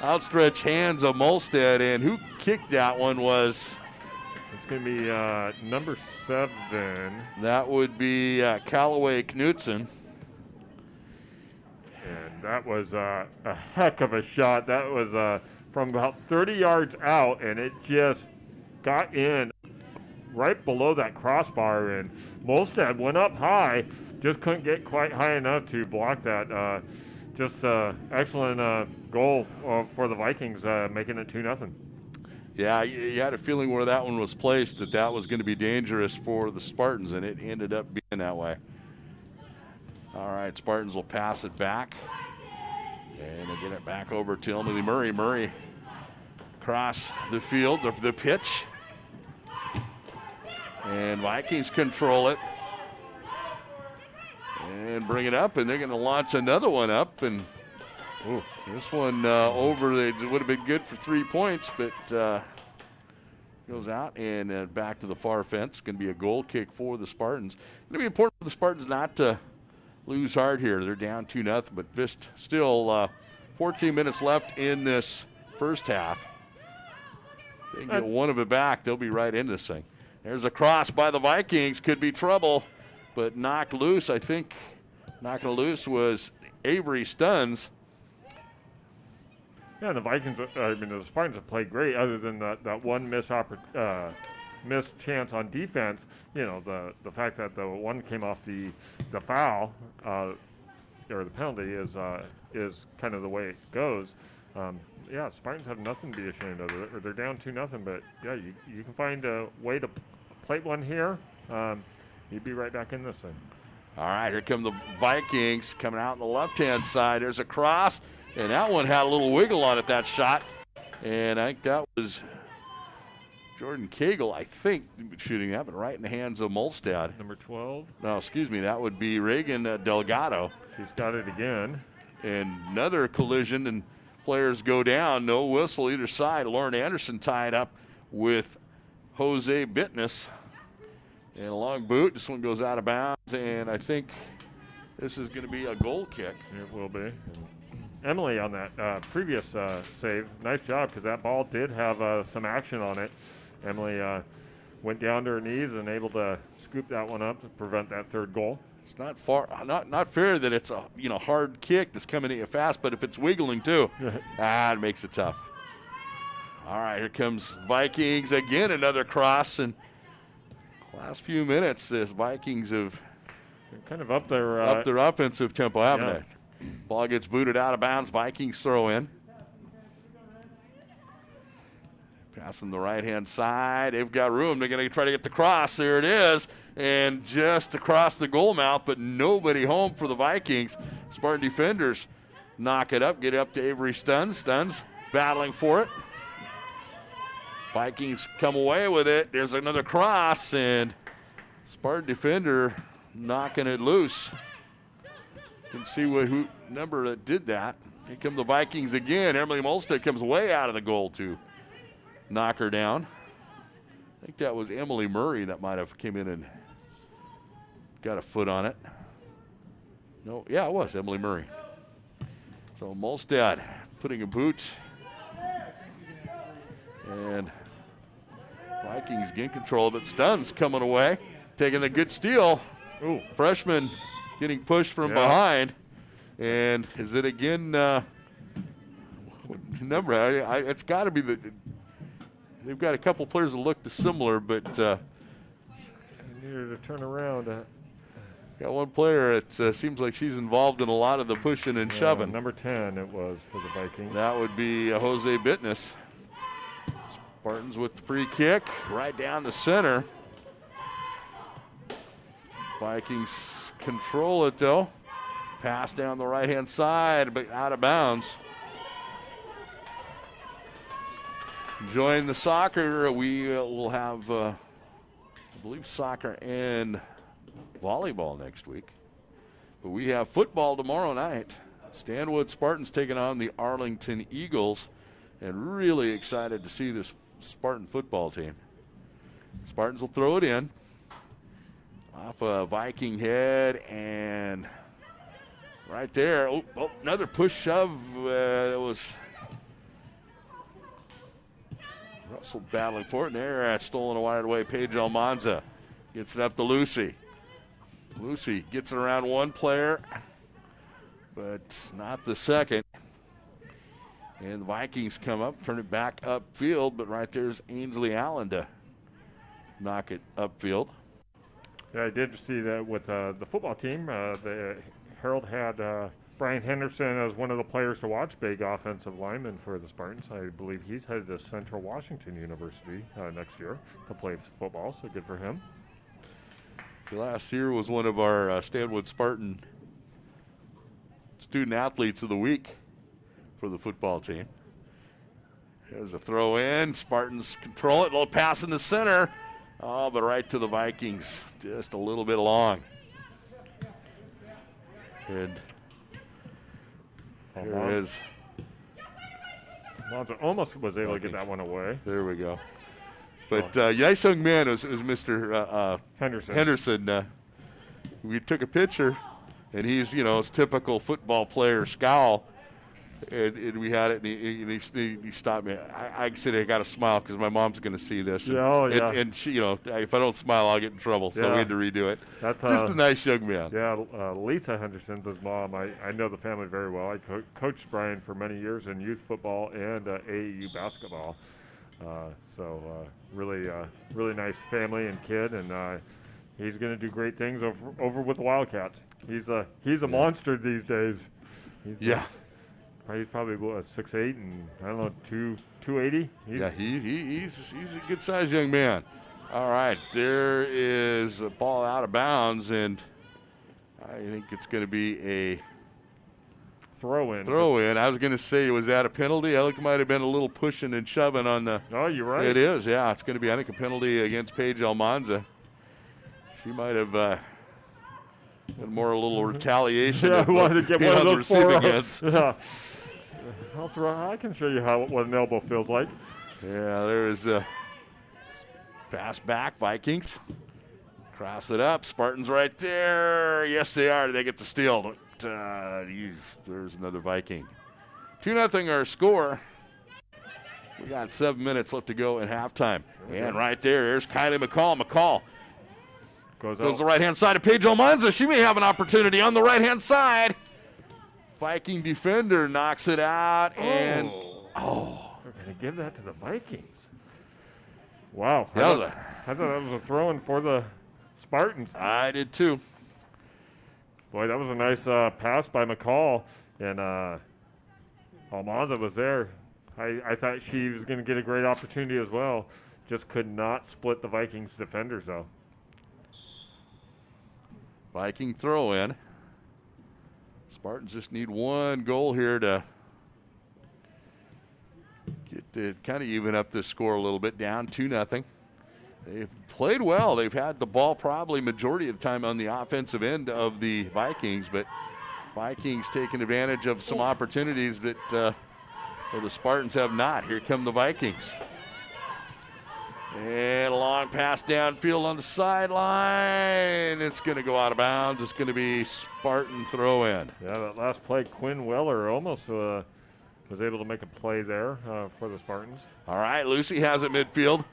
outstretched hands of Molstead. And who kicked that one was? It's going to be number 7. That would be Callaway Knutson. And that was a heck of a shot. That was from about 30 yards out, and it just got in right below that crossbar, and Molstead went up high, just couldn't get quite high enough to block that. Just excellent goal for the Vikings, making it 2-0. Yeah, you had a feeling where that one was placed that was going to be dangerous for the Spartans, and it ended up being that way. All right, Spartans will pass it back, and they get it back over to Emily Murray. Murray across the field, the pitch. And Vikings control it and bring it up, and they're going to launch another one up. And this one over, it would have been good for 3 points, but goes out and back to the far fence. Going to be a goal kick for the Spartans. Going to be important for the Spartans not to lose hard here. They're down 2-0, but just still 14 minutes left in this first half. If they can get one of it back, they'll be right in this thing. There's a cross by the Vikings. Could be trouble, but knocked loose. I think knocking it loose was Avery Stuns. Yeah, the Vikings, the Spartans have played great other than that one missed chance on defense. You know, the fact that the one came off the foul or the penalty is kind of the way it goes. Spartans have nothing to be ashamed of. They're down 2-0, but yeah, you can find a way to plate one here. You'd be right back in this thing. All right, here come the Vikings coming out on the left-hand side. There's a cross, and that one had a little wiggle on it, that shot. And I think that was Jordan Cagle, I think, shooting that, but right in the hands of Molstad. Number 12. No, excuse me, that would be Reagan Delgado. She's got it again. And another collision, and players go down. No whistle either side. Lauren Anderson tied up with Jose Bitness. And a long boot. This one goes out of bounds, and I think this is going to be a goal kick. It will be. And Emily on that previous save, nice job, because that ball did have some action on it. Emily went down to her knees and able to scoop that one up to prevent that third goal. It's not fair that it's a hard kick that's coming at you fast, but if it's wiggling too, it makes it tough. All right, here comes Vikings again, another cross, and last few minutes, the Vikings have kind of up their offensive tempo, haven't they? Ball gets booted out of bounds. Vikings throw in. Passing the right-hand side. They've got room. They're going to try to get the cross. There it is. And just across the goal mouth, but nobody home for the Vikings. Spartan defenders knock it up, get up to Avery Stuns. Stuns battling for it. Vikings come away with it. There's another cross, and Spartan defender knocking it loose. You can see who number that did that. Here come the Vikings again. Emily Molstad comes way out of the goal to knock her down. I think that was Emily Murray that might have came in and got a foot on it. No, yeah, it was Emily Murray. So Molstad putting a boot. And Vikings gain control of it. Stuns coming away, taking the good steal. Ooh. Freshman getting pushed from behind. And is it again, what number? It's got to be they've got a couple players that look similar, but. I needed to turn around. Got one player, it seems like she's involved in a lot of the pushing and shoving. Number 10 it was for the Vikings. That would be Jose Bitness. Spartans with the free kick right down the center. Vikings control it though. Pass down the right-hand side, but out of bounds. Enjoying the soccer. We will have, I believe, soccer and volleyball next week. But we have football tomorrow night. Stanwood Spartans taking on the Arlington Eagles. And really excited to see this Spartan football team. Spartans will throw it in. Off a Viking head and right there. Oh, another push shove. It was Russell battling for it. And there, stolen a wired away. Paige Almanza gets it up to Lucy. Lucy gets it around one player, but not the second. And the Vikings come up, turn it back upfield, but right there's Ainsley Allen to knock it upfield. Yeah, I did see that with the football team. The Herald had Brian Henderson as one of the players to watch, big offensive lineman for the Spartans. I believe he's headed to Central Washington University next year to play football, so good for him. Last year was one of our Stanwood Spartan student athletes of the week for the football team. There's a throw in. Spartans control it. A little pass in the center. Oh, but right to the Vikings. Just a little bit long. And here it is. Alonzo almost was able to get that one away. There we go. But nice young man was Mr. Henderson. We took a picture, and he's, his typical football player scowl. And we had it, and he stopped me. I said I got to smile because my mom's going to see this. And she, if I don't smile, I'll get in trouble. So we had to redo it. That's just a nice young man. Yeah, Lisa Henderson's his mom. I know the family very well. I coached Brian for many years in youth football and AAU basketball. Really nice family and kid, and he's going to do great things over with the Wildcats. He's a monster these days. He's probably what, 6'8", and I don't know, 280. He's a good-sized young man. All right, there is a ball out of bounds, and I think it's going to be a throw-in. Throw-in. I was going to say, was that a penalty? I think it might have been a little pushing and shoving on the. No, you're right. It is, yeah. It's going to be, I think, a penalty against Paige Almanza. She might have been more a little retaliation. Yeah, I wanted to get one of those receiving ends. Yeah. I can show you what an elbow feels like. Yeah, there is a pass back, Vikings. Cross it up. Spartans right there. Yes, they are. They get the steal. There's another Viking. 2-0 our score. We got 7 minutes left to go at halftime. And right there's Kylie McCall. McCall goes to the right-hand side of Paige Almanza. She may have an opportunity on the right-hand side. Viking defender knocks it out. And they're going to give that to the Vikings. Wow. I thought that was a throw-in for the Spartans. I did too. Boy, that was a nice pass by McCall, and Almanza was there. I thought she was going to get a great opportunity as well. Just could not split the Vikings defenders, though. Viking throw in. Spartans just need one goal here to get to kind of even up this score a little bit, down 2-0. They've played well. They've had the ball probably majority of the time on the offensive end of the Vikings, but Vikings taking advantage of some opportunities that the Spartans have not. Here come the Vikings. And a long pass downfield on the sideline. It's going to go out of bounds. It's going to be Spartan throw in. Yeah, that last play, Quinn Weller almost was able to make a play there for the Spartans. All right, Lucy has it midfield.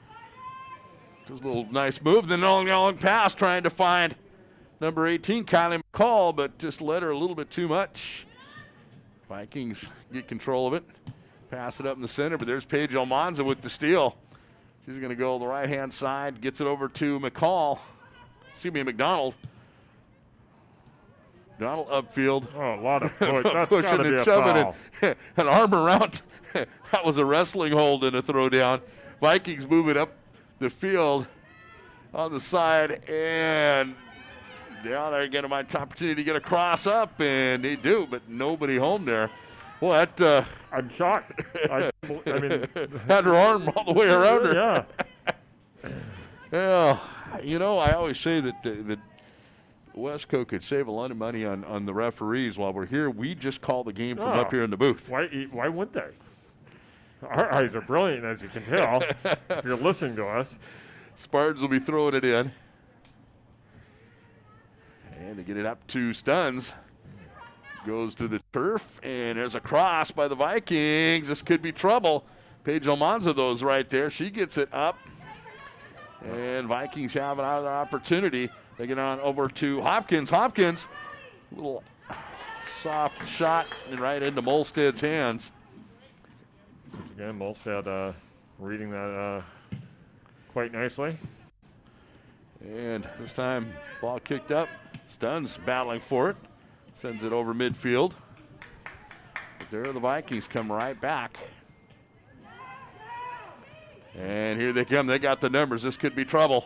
Just a little nice move. Then long pass trying to find number 18, Kylie McCall, but just led her a little bit too much. Vikings get control of it. Pass it up in the center, but there's Paige Almanza with the steal. She's going to go to the right-hand side, gets it over to McCall. McDonald. McDonald upfield. Oh, a lot of push. Pushing and shoving and an arm around. That was a wrestling hold and a throwdown. Vikings move it up the field on the side, and they're getting my opportunity to get a cross up, and they do, but nobody home there. Well, that I'm shocked. I mean, had her arm all the way around her. Yeah. Yeah. I always say that the Westco could save a lot of money on the referees. While we're here, we just call the game from up here in the booth. Why wouldn't they? Our eyes are brilliant, as you can tell, if you're listening to us. Spartans will be throwing it in. And to get it up to Stuns. Goes to the turf, and there's a cross by the Vikings. This could be trouble. Paige Almanza, though, right there. She gets it up. And Vikings have another opportunity. They get on over to Hopkins. Hopkins, little soft shot and right into Molsted's hands. Once again, Molsted reading that quite nicely. And this time, ball kicked up. Stuns battling for it. Sends it over midfield. But there the Vikings come right back. And here they come. They got the numbers. This could be trouble.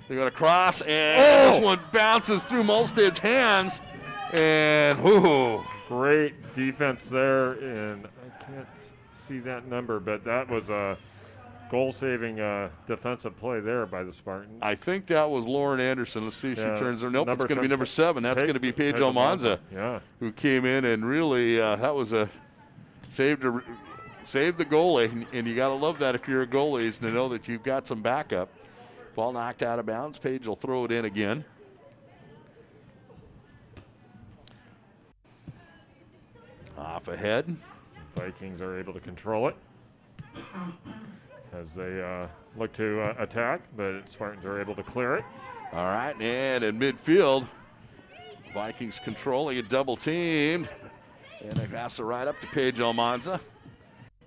They got a cross, and this one bounces through Molsted's hands. And, great defense there. And I can't see that number, but that was a goal-saving defensive play there by the Spartans. I think that was Lauren Anderson. Let's see if she turns her. Nope, it's going to be number 7. That's going to be Paige Almanza, who came in and really that was a saved the goalie, and you got to love that if you're a goalie, is to know that you've got some backup. Ball knocked out of bounds. Paige will throw it in again. Off ahead. Vikings are able to control it as they look to attack, but Spartans are able to clear it. All right, and in midfield, Vikings controlling it, double teamed, and they pass it right up to Paige Almanza.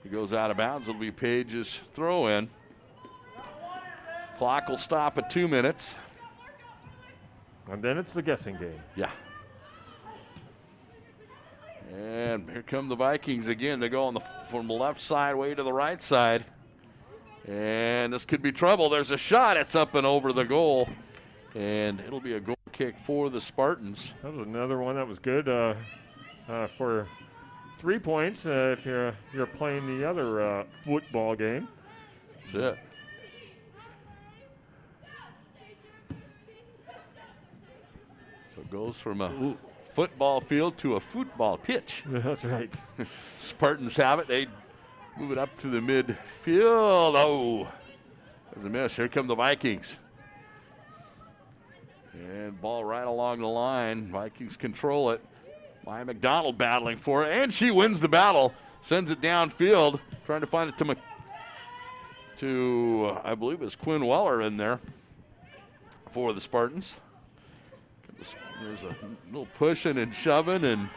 He goes out of bounds. It'll be Paige's throw in. Clock will stop at 2 minutes. And then it's the guessing game. Yeah. And here come the Vikings again. They go from the left side way to the right side. And this could be trouble. There's a shot. It's up and over the goal. And it'll be a goal kick for the Spartans. That was another one that was good for 3 points if you're playing the other football game. That's it. So it goes from a football field to a football pitch. That's right. Spartans have it. They move it up to the midfield. Oh, there's a miss. Here come the Vikings. And ball right along the line. Vikings control it. Maya McDonald battling for it, and she wins the battle. Sends it downfield, trying to find it to I believe it's Quinn Weller in there for the Spartans. There's a little pushing and shoving, and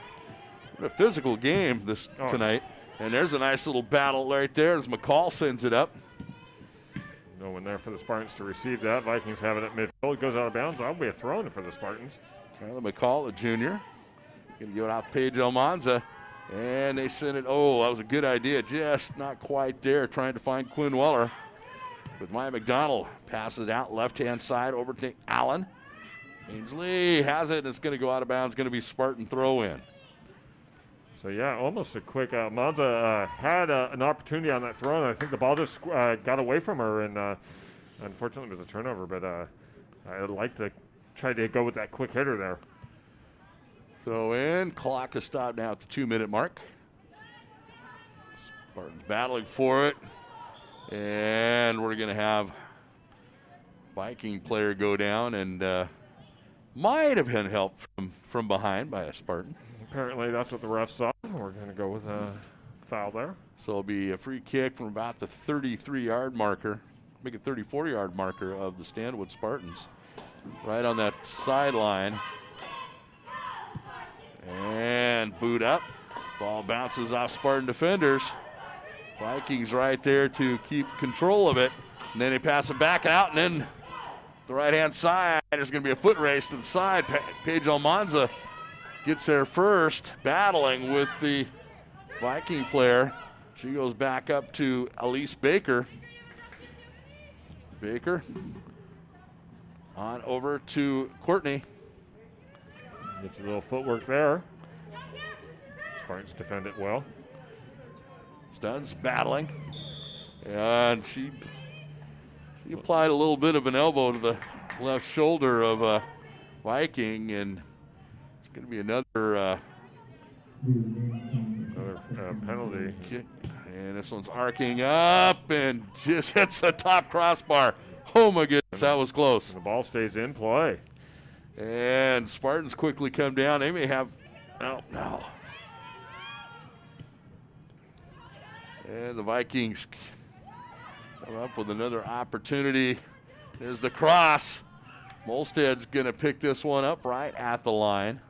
what a physical game tonight. And there's a nice little battle right there as McCall sends it up. No one there for the Spartans to receive that. Vikings have it at midfield. It goes out of bounds. That'll be a throw-in for the Spartans. Kyler McCall, a junior. Going to give it off Paige Almanza. And they send it. Oh, that was a good idea. Just not quite there. Trying to find Quinn Weller. But Maya McDonald passes it out left-hand side over to Allen. Ainsley has it, and it's going to go out of bounds. Going to be Spartan throw-in. So, yeah, almost a quick. Monza had an opportunity on that throw, and I think the ball just got away from her, and unfortunately it was a turnover. But I'd like to try to go with that quick hitter there. Throw in. Clock is stopped now at the 2-minute mark. Spartans battling for it. And we're going to have Viking player go down, and might have been helped from behind by a Spartan. Apparently that's what the ref saw. We're going to go with a foul there. So it'll be a free kick from about the 33-yard marker, make it 34-yard marker of the Stanwood Spartans. Right on that sideline. And boot up. Ball bounces off Spartan defenders. Vikings right there to keep control of it. And then they pass it back out, and then the right-hand side, there's going to be a foot race to the side. Paige Almanza gets there first, battling with the Viking player. She goes back up to Elise Baker. Baker on over to Courtney. Gets a little footwork there. Spartans defend it well. Stuns battling. And she applied a little bit of an elbow to the left shoulder of Viking, and it's going to be another penalty. Kick. And this one's arcing up and just hits the top crossbar. Oh my goodness, that was close. And the ball stays in play. And Spartans quickly come down. They may have, no. And the Vikings come up with another opportunity. There's the cross. Molsted's going to pick this one up right at the line.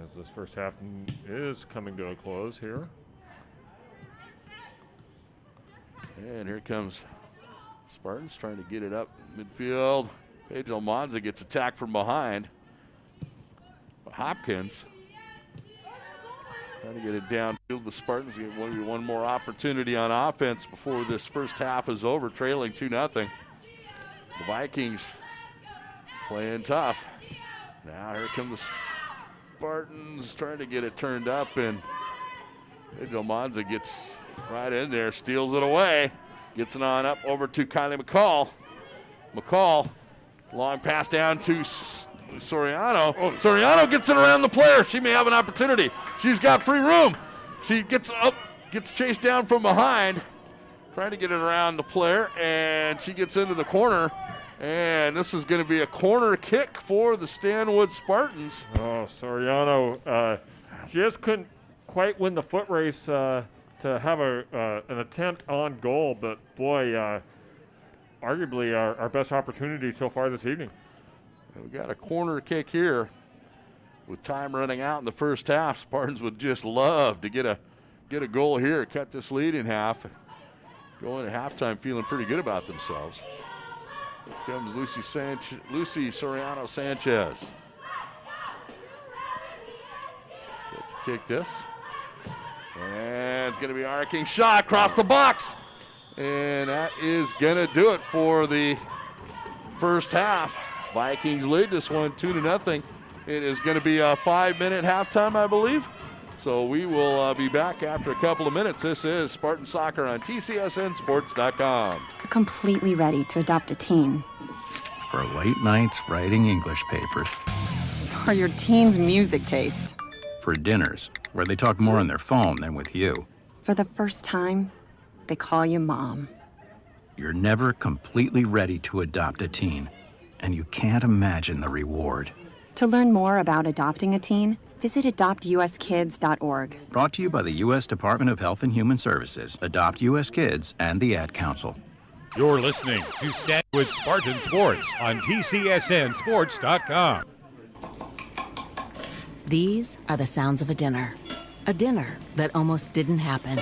As this first half is coming to a close here. And here comes Spartans trying to get it up midfield. Paige Almanza gets attacked from behind. Hopkins trying to get it downfield. The Spartans get one more opportunity on offense before this first half is over, trailing 2-0. The Vikings playing tough. Now here come the Spartans trying to get it turned up, and Paige Almanza gets right in there, steals it away, gets it on up over to Kylie McCall. McCall, long pass down to Soriano. Soriano gets it around the player. She may have an opportunity. She's got free room. She gets up, gets chased down from behind, trying to get it around the player, and she gets into the corner. And this is going to be a corner kick for the Stanwood Spartans. Oh, Soriano just couldn't quite win the foot race to have an attempt on goal, but boy, arguably our best opportunity so far this evening. We've got a corner kick here. With time running out in the first half, Spartans would just love to get a goal here, cut this lead in half, go into halftime feeling pretty good about themselves. Here comes Lucy Soriano Sanchez. kick this. And it's going to be arcing shot across the box. And that is going to do it for the first half. Vikings lead this one 2-0. It is going to be a 5-minute halftime, I believe. So we will be back after a couple of minutes. This is Spartan Soccer on TCSNSports.com. Completely ready to adopt a teen. For late nights writing English papers. For your teen's music taste. For dinners where they talk more on their phone than with you. For the first time, they call you Mom. You're never completely ready to adopt a teen, and you can't imagine the reward. To learn more about adopting a teen, visit adoptuskids.org. Brought to you by the U.S. Department of Health and Human Services, Adopt U.S. Kids, and the Ad Council. You're listening to Stanwood Spartan Sports on TCSNSports.com. These are the sounds of a dinner that almost didn't happen.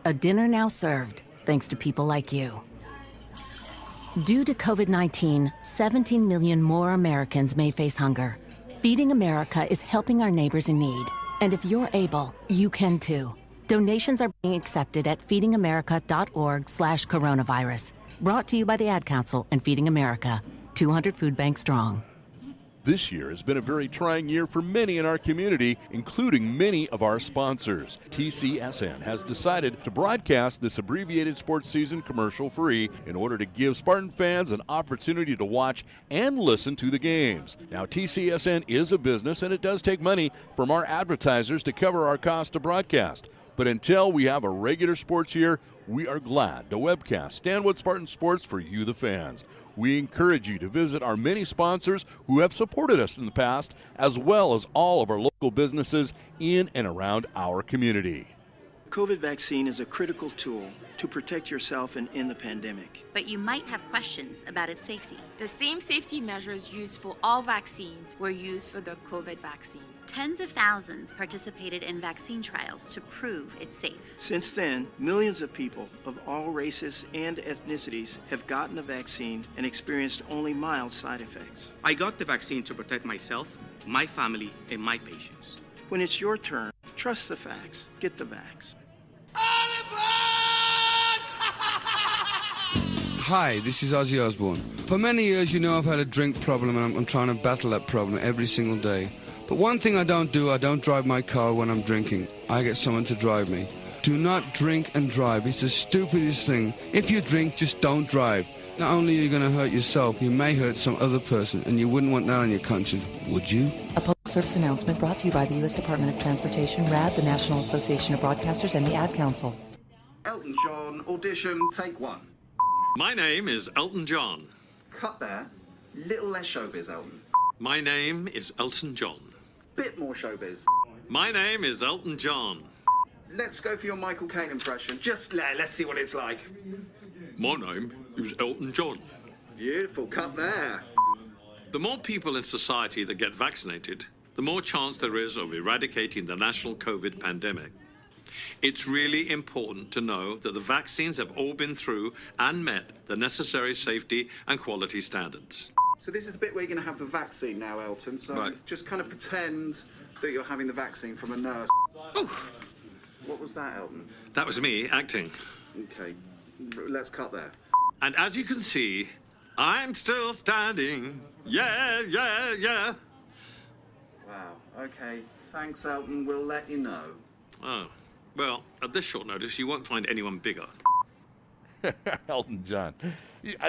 A dinner now served thanks to people like you. Due to COVID-19, 17 million more Americans may face hunger. Feeding America is helping our neighbors in need. And if you're able, you can too. Donations are being accepted at feedingamerica.org/coronavirus. Brought to you by the Ad Council and Feeding America, 200 food banks strong. This year has been a very trying year for many in our community, including many of our sponsors. TCSN has decided to broadcast this abbreviated sports season commercial-free in order to give Spartan fans an opportunity to watch and listen to the games. Now, TCSN is a business, and it does take money from our advertisers to cover our cost to broadcast. But until we have a regular sports year, we are glad to webcast Stanwood Spartan Sports for you, the fans. We encourage you to visit our many sponsors who have supported us in the past, as well as all of our local businesses in and around our community. COVID vaccine is a critical tool to protect yourself and in the pandemic. But you might have questions about its safety. The same safety measures used for all vaccines were used for the COVID vaccine. Tens of thousands participated in vaccine trials to prove it's safe. Since then, millions of people of all races and ethnicities have gotten the vaccine and experienced only mild side effects. I got the vaccine to protect myself, my family, and my patients. When it's your turn, trust the facts. Get the vax. Hi, this is Ozzy Osbourne. For many years, you know I've had a drink problem, and I'm trying to battle that problem every single day. But one thing I don't do, I don't drive my car when I'm drinking. I get someone to drive me. Do not drink and drive. It's the stupidest thing. If you drink, just don't drive. Not only are you going to hurt yourself, you may hurt some other person, and you wouldn't want that on your conscience, would you? A public service announcement brought to you by the U.S. Department of Transportation, RAD, the National Association of Broadcasters, and the Ad Council. Elton John, audition, take one. My name is Elton John. Cut there. Little less showbiz, Elton. My name is Elton John. Bit more showbiz. My name is Elton John. Let's go for your Michael Caine impression. Just let's see what it's like. My name is Elton John. Beautiful. Cut there. The more people in society that get vaccinated, the more chance there is of eradicating the national COVID pandemic. It's really important to know that the vaccines have all been through and met the necessary safety and quality standards. So this is the bit where you're going to have the vaccine now, Elton. So right. Just kind of pretend that you're having the vaccine from a nurse. Oh. What was that, Elton? That was me acting. Okay, let's cut there. And as you can see, I'm still standing. Yeah, yeah, yeah. Wow, okay. Thanks, Elton. We'll let you know. Oh. Well, at this short notice, you won't find anyone bigger. Elton John.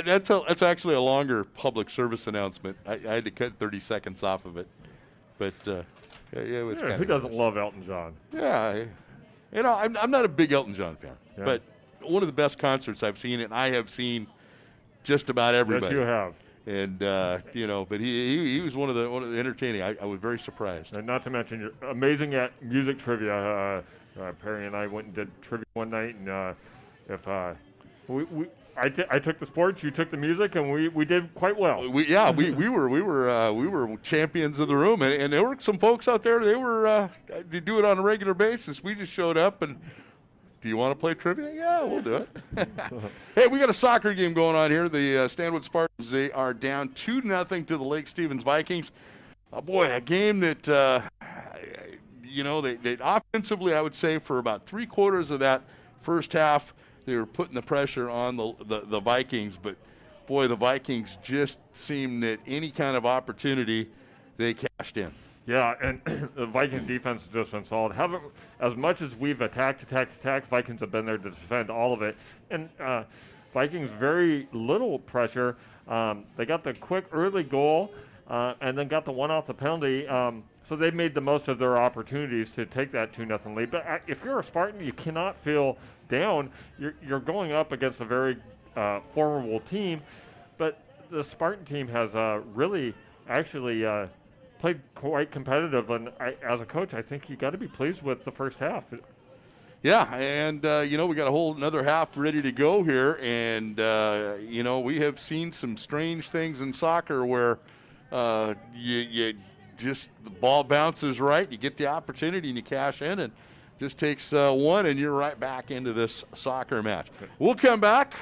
That's actually a longer public service announcement. I had to cut 30 seconds off of it. But, it was kind of... Who doesn't love Elton John? Yeah. I'm not a big Elton John fan. Yeah. But one of the best concerts I've seen, and I have seen just about everybody. Yes, you have. And, but he was one of the entertaining. I was very surprised. And not to mention, you're amazing at music trivia. Perry and I went and did trivia one night, and I took the sports, you took the music, and we did quite well. We were champions of the room, and there were some folks out there. They do it on a regular basis. We just showed up and. Do you want to play trivia? Yeah, we'll do it. Hey, we got a soccer game going on here. The Stanwood Spartans, they are down 2-0 to the Lake Stevens Vikings. Oh, boy, a game that they offensively, I would say for about 3/4 of that first half, they were putting the pressure on the Vikings. But, boy, the Vikings just seemed that any kind of opportunity they cashed in. Yeah, and the Vikings defense has just been solid. As much as we've attacked, Vikings have been there to defend all of it. And Vikings, very little pressure. They got the quick early goal and then got the one off the penalty. So they made the most of their opportunities to take that 2-0 lead. But if you're a Spartan, you cannot feel down. You're going up against a very formidable team. But the Spartan team has really actually played quite competitive. And as a coach, I think you got to be pleased with the first half. Yeah, and, we got a whole another half ready to go here. And, we have seen some strange things in soccer where you just the ball bounces right, you get the opportunity, and you cash in, and just takes one, and you're right back into this soccer match. We'll come back,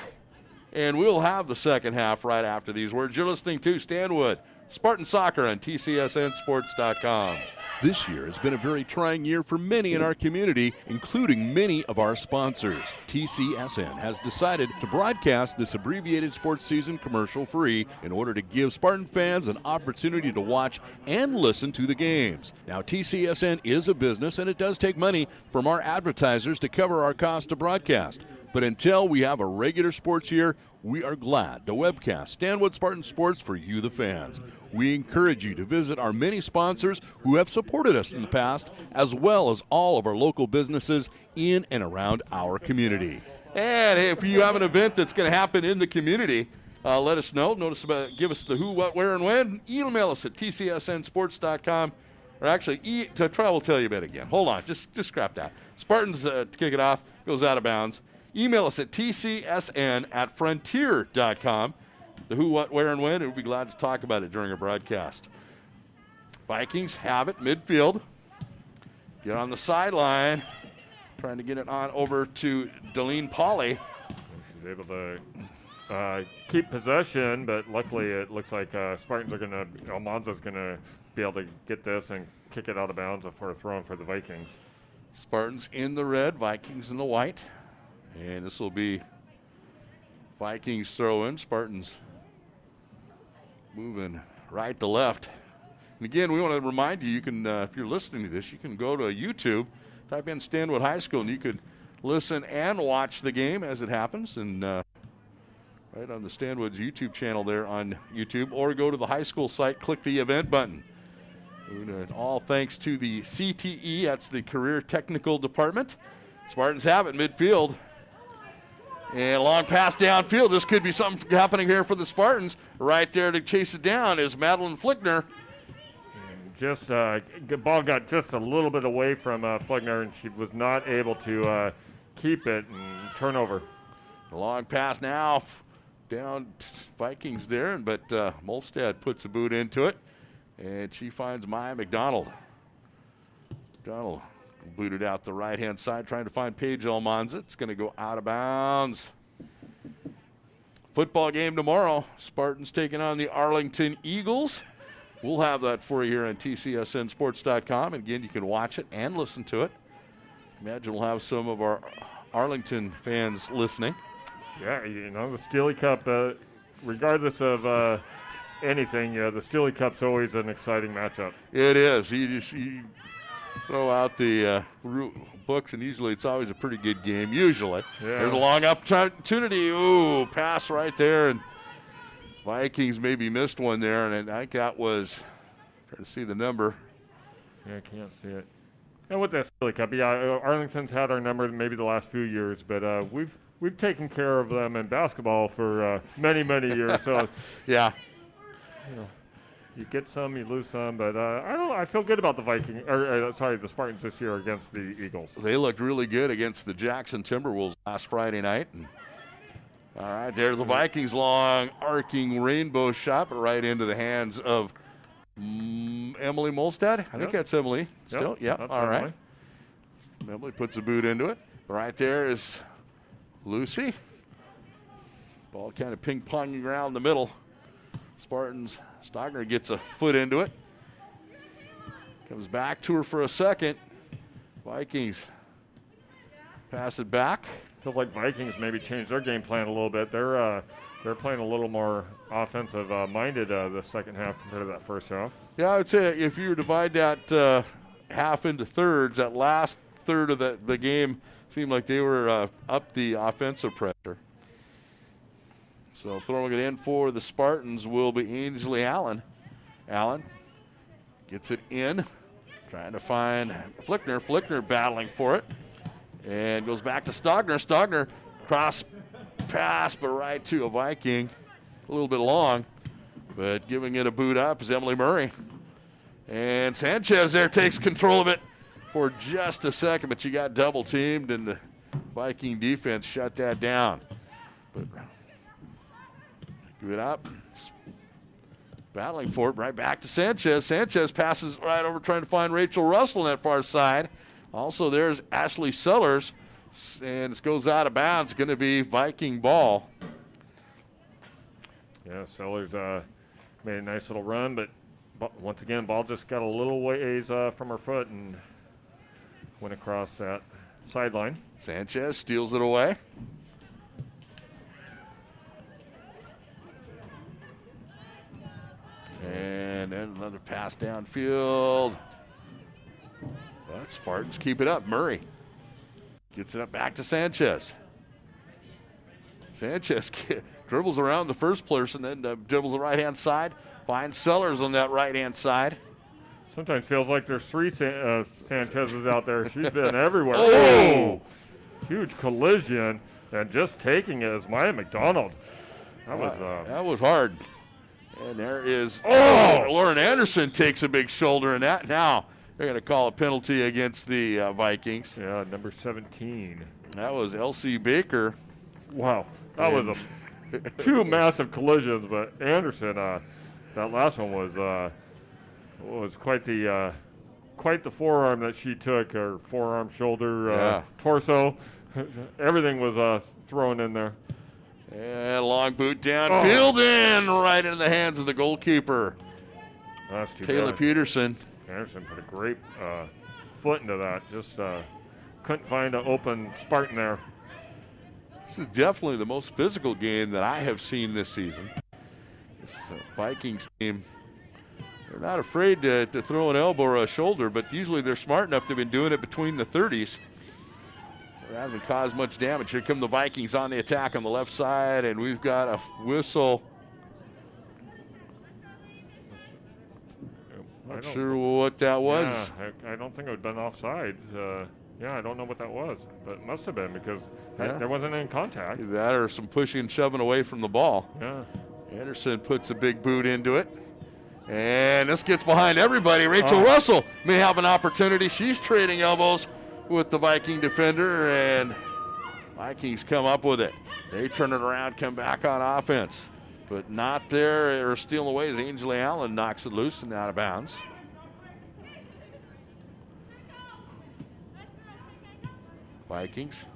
and we'll have the second half right after these words. You're listening to Stanwood Spartan Soccer on TCSNSports.com. This year has been a very trying year for many in our community, including many of our sponsors. TCSN has decided to broadcast this abbreviated sports season commercial-free in order to give Spartan fans an opportunity to watch and listen to the games. Now, TCSN is a business, and it does take money from our advertisers to cover our cost to broadcast. But until we have a regular sports year, we are glad to webcast Stanwood Spartan Sports for you, the fans. We encourage you to visit our many sponsors who have supported us in the past, as well as all of our local businesses in and around our community. And if you have an event that's going to happen in the community, let us know. Give us the who, what, where, and when. Email us at tcsnsports.com. Or actually, we'll tell you about it again. Hold on. Just scrap that. Spartans, to kick it off, goes out of bounds. Email us at tcsn@frontier.com. The who, what, where, and when, and we'll be glad to talk about it during our broadcast. Vikings have it midfield. Get on the sideline. Trying to get it on over to Deline Pauly. She's able to keep possession, but luckily it looks like Spartans are Almanza's going to be able to get this and kick it out of bounds for a throw-in for the Vikings. Spartans in the red, Vikings in the white. And this will be Vikings throw-in. Spartans moving right to left. And again, we want to remind you, you can, if you're listening to this, you can go to YouTube, type in Stanwood High School, and you could listen and watch the game as it happens. And right on the Stanwood's YouTube channel there on YouTube, or go to the high school site, click the event button. And all thanks to the CTE, that's the Career Technical Department. Spartans have it midfield. And a long pass downfield. This could be something happening here for the Spartans. Right there to chase it down is Madeline Flickner. Just the ball got just a little bit away from Flickner, and she was not able to keep it, and turnover. A long pass now down Vikings there, but Molstad puts a boot into it, and she finds Maya McDonald. McDonald booted out the right-hand side, trying to find Paige Almanza. It's going to go out of bounds. Football game tomorrow. Spartans taking on the Arlington Eagles. We'll have that for you here on TCSNSports.com. And again, you can watch it and listen to it. Imagine we'll have some of our Arlington fans listening. Yeah, the Steely Cup, regardless of anything, the Steely Cup's always an exciting matchup. It is. You throw out the books, and usually it's always a pretty good game. Usually. Yeah. There's a long opportunity. Ooh, pass right there, and Vikings maybe missed one there, and I think that was, trying to see the number. Yeah, I can't see it. And with that Steely Cup, Arlington's had our number maybe the last few years, but we've taken care of them in basketball for many years. So yeah. You get some, you lose some, but I feel good about the Spartans this year against the Eagles. They looked really good against the Jackson Timberwolves last Friday night. And, all right, there's the Vikings' long arcing rainbow shot, but right into the hands of Emily Molstad. I think that's Emily. Still, yep. All right. Emily puts a boot into it. Right there is Lucy. Ball kind of ping-ponging around the middle. Spartans, Stogner gets a foot into it. Comes back to her for a second. Vikings pass it back. Feels like Vikings maybe changed their game plan a little bit. They're playing a little more offensive minded the second half compared to that first half. Yeah, I would say if you divide that half into thirds, that last third of the game seemed like they were up the offensive pressure. So throwing it in for the Spartans will be Ainsley Allen. Allen gets it in, trying to find Flickner. Flickner battling for it. And goes back to Stogner. Stogner cross pass, but right to a Viking. A little bit long, but giving it a boot up is Emily Murray. And Sanchez there takes control of it for just a second, but you got double teamed, and the Viking defense shut that down. But give it up. It's battling for it, right back to Sanchez. Sanchez passes right over, trying to find Rachel Russell on that far side. Also, there's Ashley Sellers, and it goes out of bounds. Going to be Viking ball. Yeah, Sellers made a nice little run, but once again, ball just got a little ways from her foot and went across that sideline. Sanchez steals it away. And then another pass downfield. But Spartans keep it up. Murray gets it up back to Sanchez. Sanchez dribbles around the first person, then dribbles the right-hand side. Finds Sellers on that right-hand side. Sometimes feels like there's three Sanchez's out there. She's been everywhere. Oh! Huge collision, and just taking it is Maya McDonald. That was hard. And there is Lauren Anderson takes a big shoulder in that. Now they're going to call a penalty against the Vikings. Yeah, number 17. That was Elsie Baker. Wow, that was two massive collisions. But Anderson, that last one was quite the forearm that she took. Her forearm, shoulder, torso, everything was thrown in there. And long boot downfield and right into the hands of the goalkeeper. That's too Taylor bad. Peterson. Anderson put a great foot into that. Just couldn't find an open Spartan there. This is definitely the most physical game that I have seen this season. This Vikings team, they're not afraid to throw an elbow or a shoulder, but usually they're smart enough. They've been doing it between the 30s. It hasn't caused much damage. Here come the Vikings on the attack on the left side, and we've got a whistle. Not sure what that was. Yeah, I don't think it would have been offsides. I don't know what that was, but it must have been because there wasn't any contact. Either that or some pushing and shoving away from the ball. Yeah. Anderson puts a big boot into it. And this gets behind everybody. Rachel Russell may have an opportunity. She's trading elbows with the Viking defender, and Vikings come up with it. They turn it around, come back on offense. But not there, or stealing away as Ainsley Allen knocks it loose and out of bounds. Vikings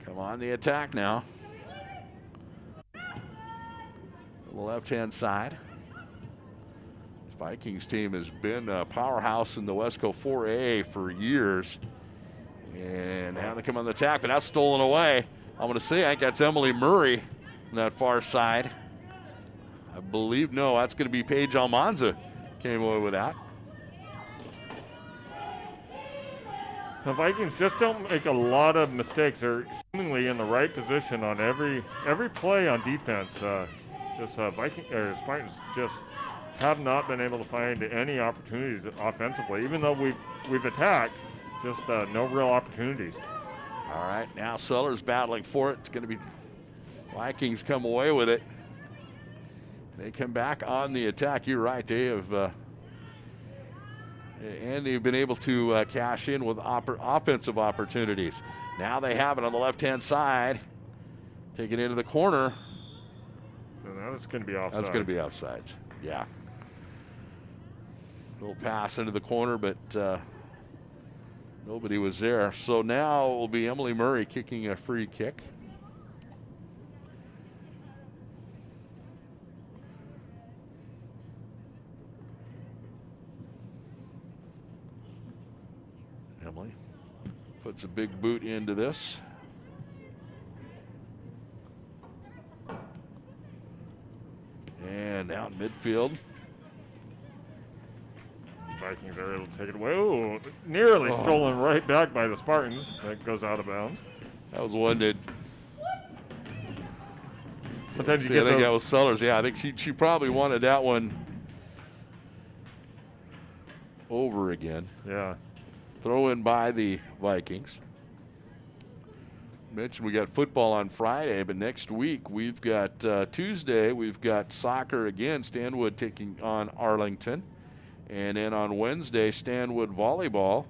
come on the attack now. On the left-hand side. This Vikings team has been a powerhouse in the Wesco 4A for years. And now they come on the attack, but that's stolen away. I'm going to say I think that's Emily Murray on that far side. I believe, no, that's going to be Paige Almanza came away with that. The Vikings just don't make a lot of mistakes. They're seemingly in the right position on every play on defense. Spartans just have not been able to find any opportunities offensively, even though we've attacked. Just no real opportunities. All right, now Sellers battling for it. It's going to be Vikings come away with it. They come back on the attack. You're right. They have, and they've been able to cash in with offensive opportunities. Now they have it on the left-hand side. Take it into the corner. And that's going to be offside. That's going to be offside. Yeah. Little pass into the corner, but nobody was there. So now it will be Emily Murray kicking a free kick. Emily Puts a big boot into this. And down midfield. Vikings are able to take it away. Oh, nearly stolen right back by the Spartans. That goes out of bounds. That was one that. Sometimes you I get think those. that was Sellers. Yeah, I think she probably wanted that one over again. Yeah. Throw in by the Vikings. Mentioned we got football on Friday, but next week we've got Tuesday, we've got soccer again, Stanwood taking on Arlington. And then on Wednesday, Stanwood volleyball.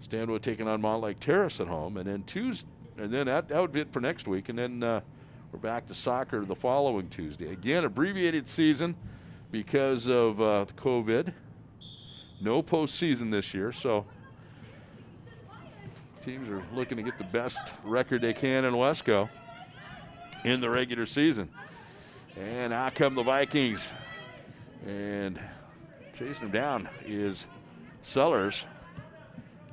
Stanwood taking on Montlake Terrace at home. And then that would be it for next week. And then we're back to soccer the following Tuesday. Again, abbreviated season because of COVID. No postseason this year, so teams are looking to get the best record they can in Wesco in the regular season. And out come the Vikings. And chasing them down is Sellers.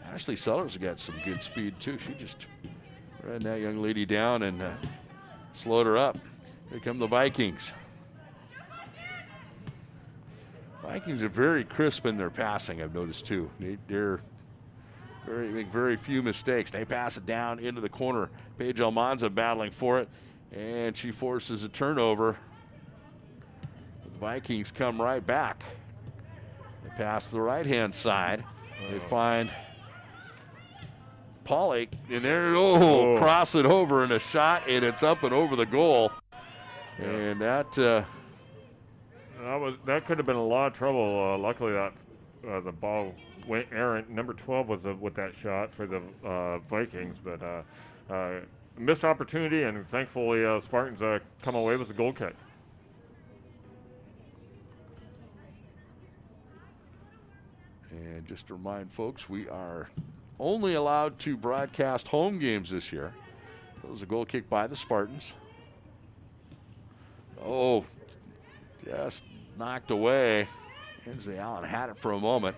Ashley Sellers has got some good speed, too. She just ran that young lady down and slowed her up. Here come the Vikings. Vikings are very crisp in their passing, I've noticed, too. They're make very few mistakes. They pass it down into the corner. Paige Almanza battling for it, and she forces a turnover. The Vikings come right back. They pass the right-hand side. They find Pollock, and there, cross it over in a shot, and it's up and over the goal. Yeah. And that could have been a lot of trouble. Luckily, that the ball went errant. Number 12 was with that shot for the Vikings, but missed opportunity, and thankfully Spartans come away with a goal kick. And just to remind folks, we are only allowed to broadcast home games this year. That was a goal kick by the Spartans. Oh, just knocked away. Hensley Allen had it for a moment.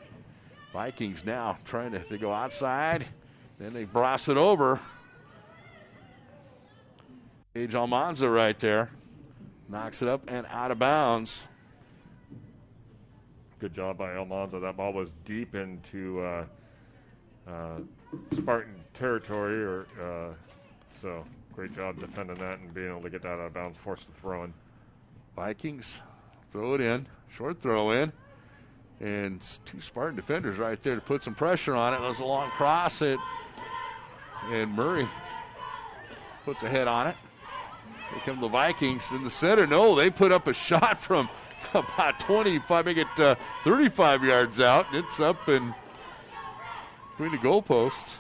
Vikings now trying to go outside. Then they brass it over. Paige Almanza right there. Knocks it up and out of bounds. Good job by Almanza. That ball was deep into Spartan territory, so great job defending that and being able to get that out of bounds, force the throw in. Vikings throw it in, short throw in, and two Spartan defenders right there to put some pressure on it. There's a long cross, and Murray puts a head on it. Here come the Vikings in the center. No, they put up a shot from about 25, make it 35 yards out. It's up and between the goalposts.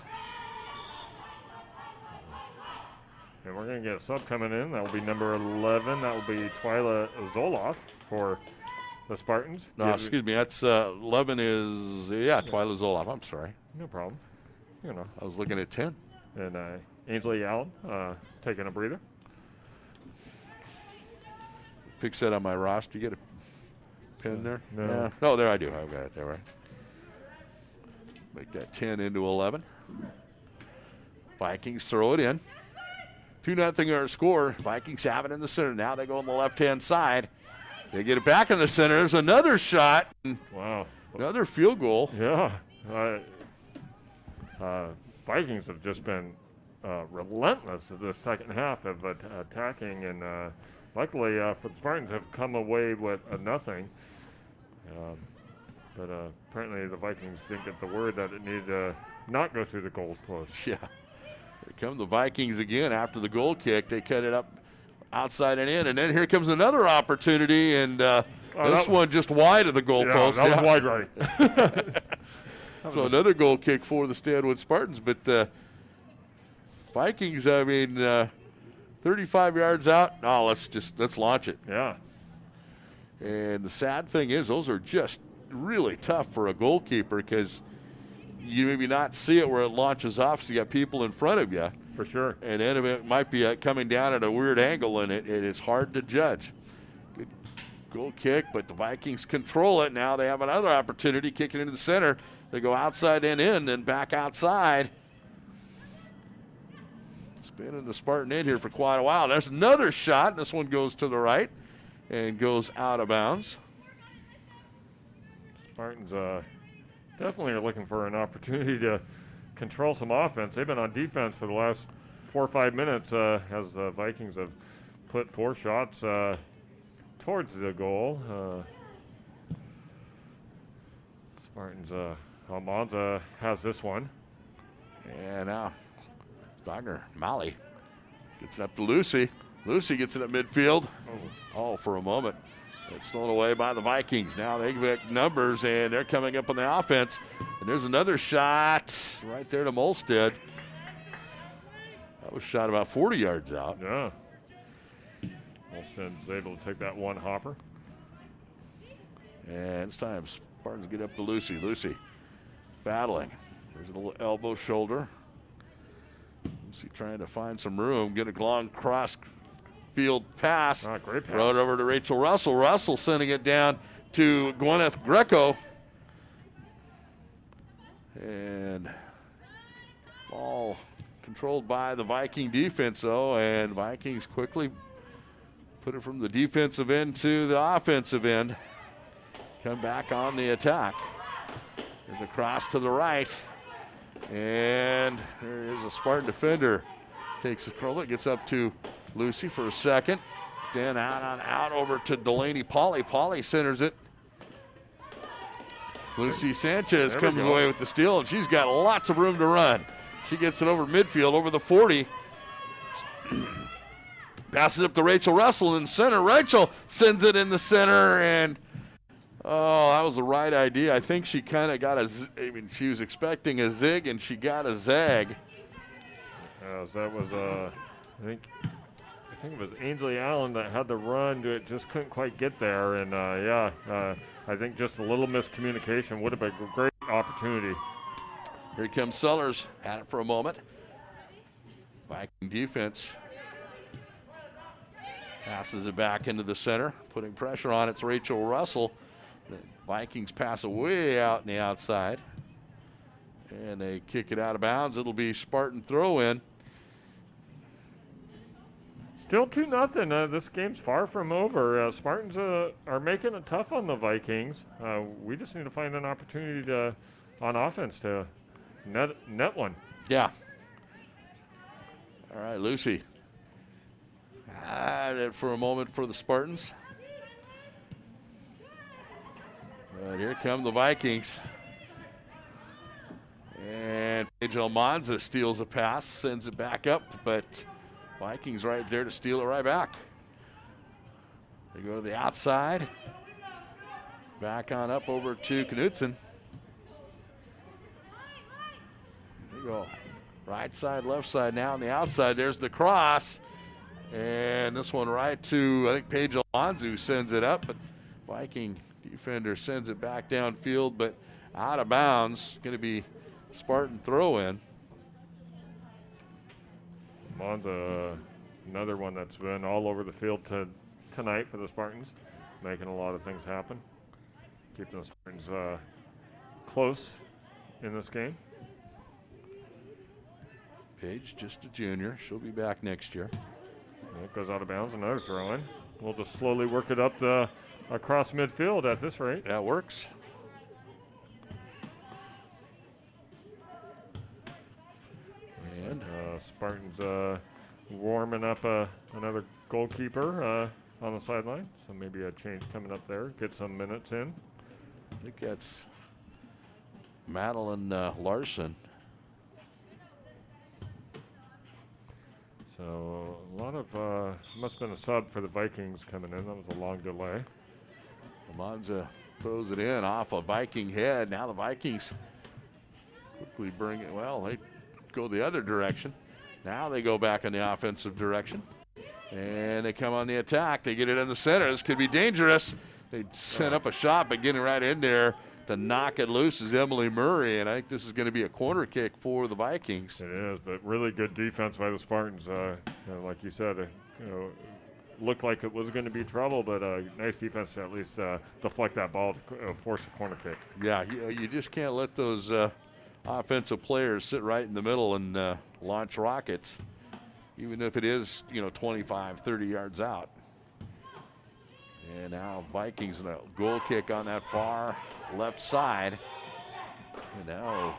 And we're going to get a sub coming in. That will be number 11. That will be Twyla Zoloff for the Spartans. No, excuse me. That's 11 is, Twyla Zoloff. I'm sorry. No problem. You know. I was looking at 10. And Ainsley Allen taking a breather. Fix that on my roster. You get a pen there? No. No, there I do. I've got it there, right? Make that 10 into 11. Vikings throw it in. 2-0 our score. Vikings have it in the center. Now they go on the left-hand side. They get it back in the center. There's another shot. Wow. Another field goal. Yeah. Vikings have just been relentless in the second half of attacking, and luckily for the Spartans have come away with a nothing. But apparently the Vikings didn't get the word that it needed to not go through the goal post. Yeah. Here come the Vikings again after the goal kick. They cut it up outside and in, and then here comes another opportunity, and this one just wide of the goal post. That was wide right. So another goal kick for the Stanwood Spartans, but Vikings, 35 yards out. No, let's launch it. Yeah. And the sad thing is, those are just really tough for a goalkeeper because you maybe not see it where it launches off, so you got people in front of you. For sure. And then it might be coming down at a weird angle, and it is hard to judge. Good goal kick, but the Vikings control it. Now they have another opportunity, kicking into the center. They go outside and in, then back outside. been in the Spartan end here for quite a while. There's another shot. This one goes to the right and goes out of bounds. Spartans definitely are looking for an opportunity to control some offense. They've been on defense for the last 4 or 5 minutes as the Vikings have put 4 shots towards the goal. Spartans, Almanza has this one. And now Wagner, Malley gets it up to Lucy. Lucy gets it at midfield. Oh, for a moment. It's stolen away by the Vikings. Now they get numbers, and they're coming up on the offense. And there's another shot right there to Molstead. That was shot about 40 yards out. Yeah. Molstead's able to take that one hopper. And it's time Spartans get up to Lucy. Lucy battling. There's a little elbow shoulder. Lucy trying to find some room. Get a long cross field pass. Great pass. Throw it over to Rachel Russell. Russell sending it down to Gwyneth Greco. And ball controlled by the Viking defense, though, and Vikings quickly put it from the defensive end to the offensive end. Come back on the attack. There's a cross to the right. And there is a Spartan defender. Takes the curl. It gets up to Lucy for a second. Then out over to Delaney Polly. Polly centers it. Lucy Sanchez comes away with the steal, and she's got lots of room to run. She gets it over midfield, over the 40. Passes up to Rachel Russell in center. Rachel sends it in the center, and that was the right idea. I think she kind of got she was expecting a zig, and she got a zag. That was, I think it was Ainsley Allen that had the run to it, just couldn't quite get there. And I think just a little miscommunication would have been a great opportunity. Here comes Sellers, had it for a moment. Viking defense passes it back into the center, putting pressure on. It's Rachel Russell. The Vikings pass it way out in the outside, and they kick it out of bounds. It'll be Spartan throw-in. Still 2-0. This game's far from over. Spartans are making it tough on the Vikings. We just need to find an opportunity on offense to net one. Yeah. All right, Lucy. Had it for a moment for the Spartans. But here come the Vikings. And Paige Almanza steals a pass, sends it back up, but Vikings right there to steal it right back. They go to the outside. Back on up over to Knutson. There you go. Right side, left side now on the outside. There's the cross. And this one right to, I think, Paige Alonzo, who sends it up. But Viking defender sends it back downfield, but out of bounds. Going to be Spartan throw-in. Monza, another one that's been all over the field tonight for the Spartans, making a lot of things happen, keeping the Spartans close in this game. Paige, just a junior. She'll be back next year. And it goes out of bounds, another throw-in. We'll just slowly work it up across midfield at this rate. That works. And Spartans warming up another goalkeeper on the sideline, so maybe a change coming up there. Get some minutes in. I think that's Madeline Larson. So a lot of must have been a sub for the Vikings coming in. That was a long delay. Almanza throws it in off a Viking head. Now the Vikings quickly bring it. Well, they go the other direction. Now they go back in the offensive direction. And they come on the attack. They get it in the center. This could be dangerous. They set up a shot, but getting right in there to knock it loose is Emily Murray. And I think this is going to be a corner kick for the Vikings. It is, but really good defense by the Spartans. Like you said, looked like it was going to be trouble, but nice defense to at least deflect that ball to force a corner kick. Yeah, you just can't let those offensive players sit right in the middle and launch rockets. even if it is, 25, 30 yards out. And now Vikings in a goal kick on that far left side. And now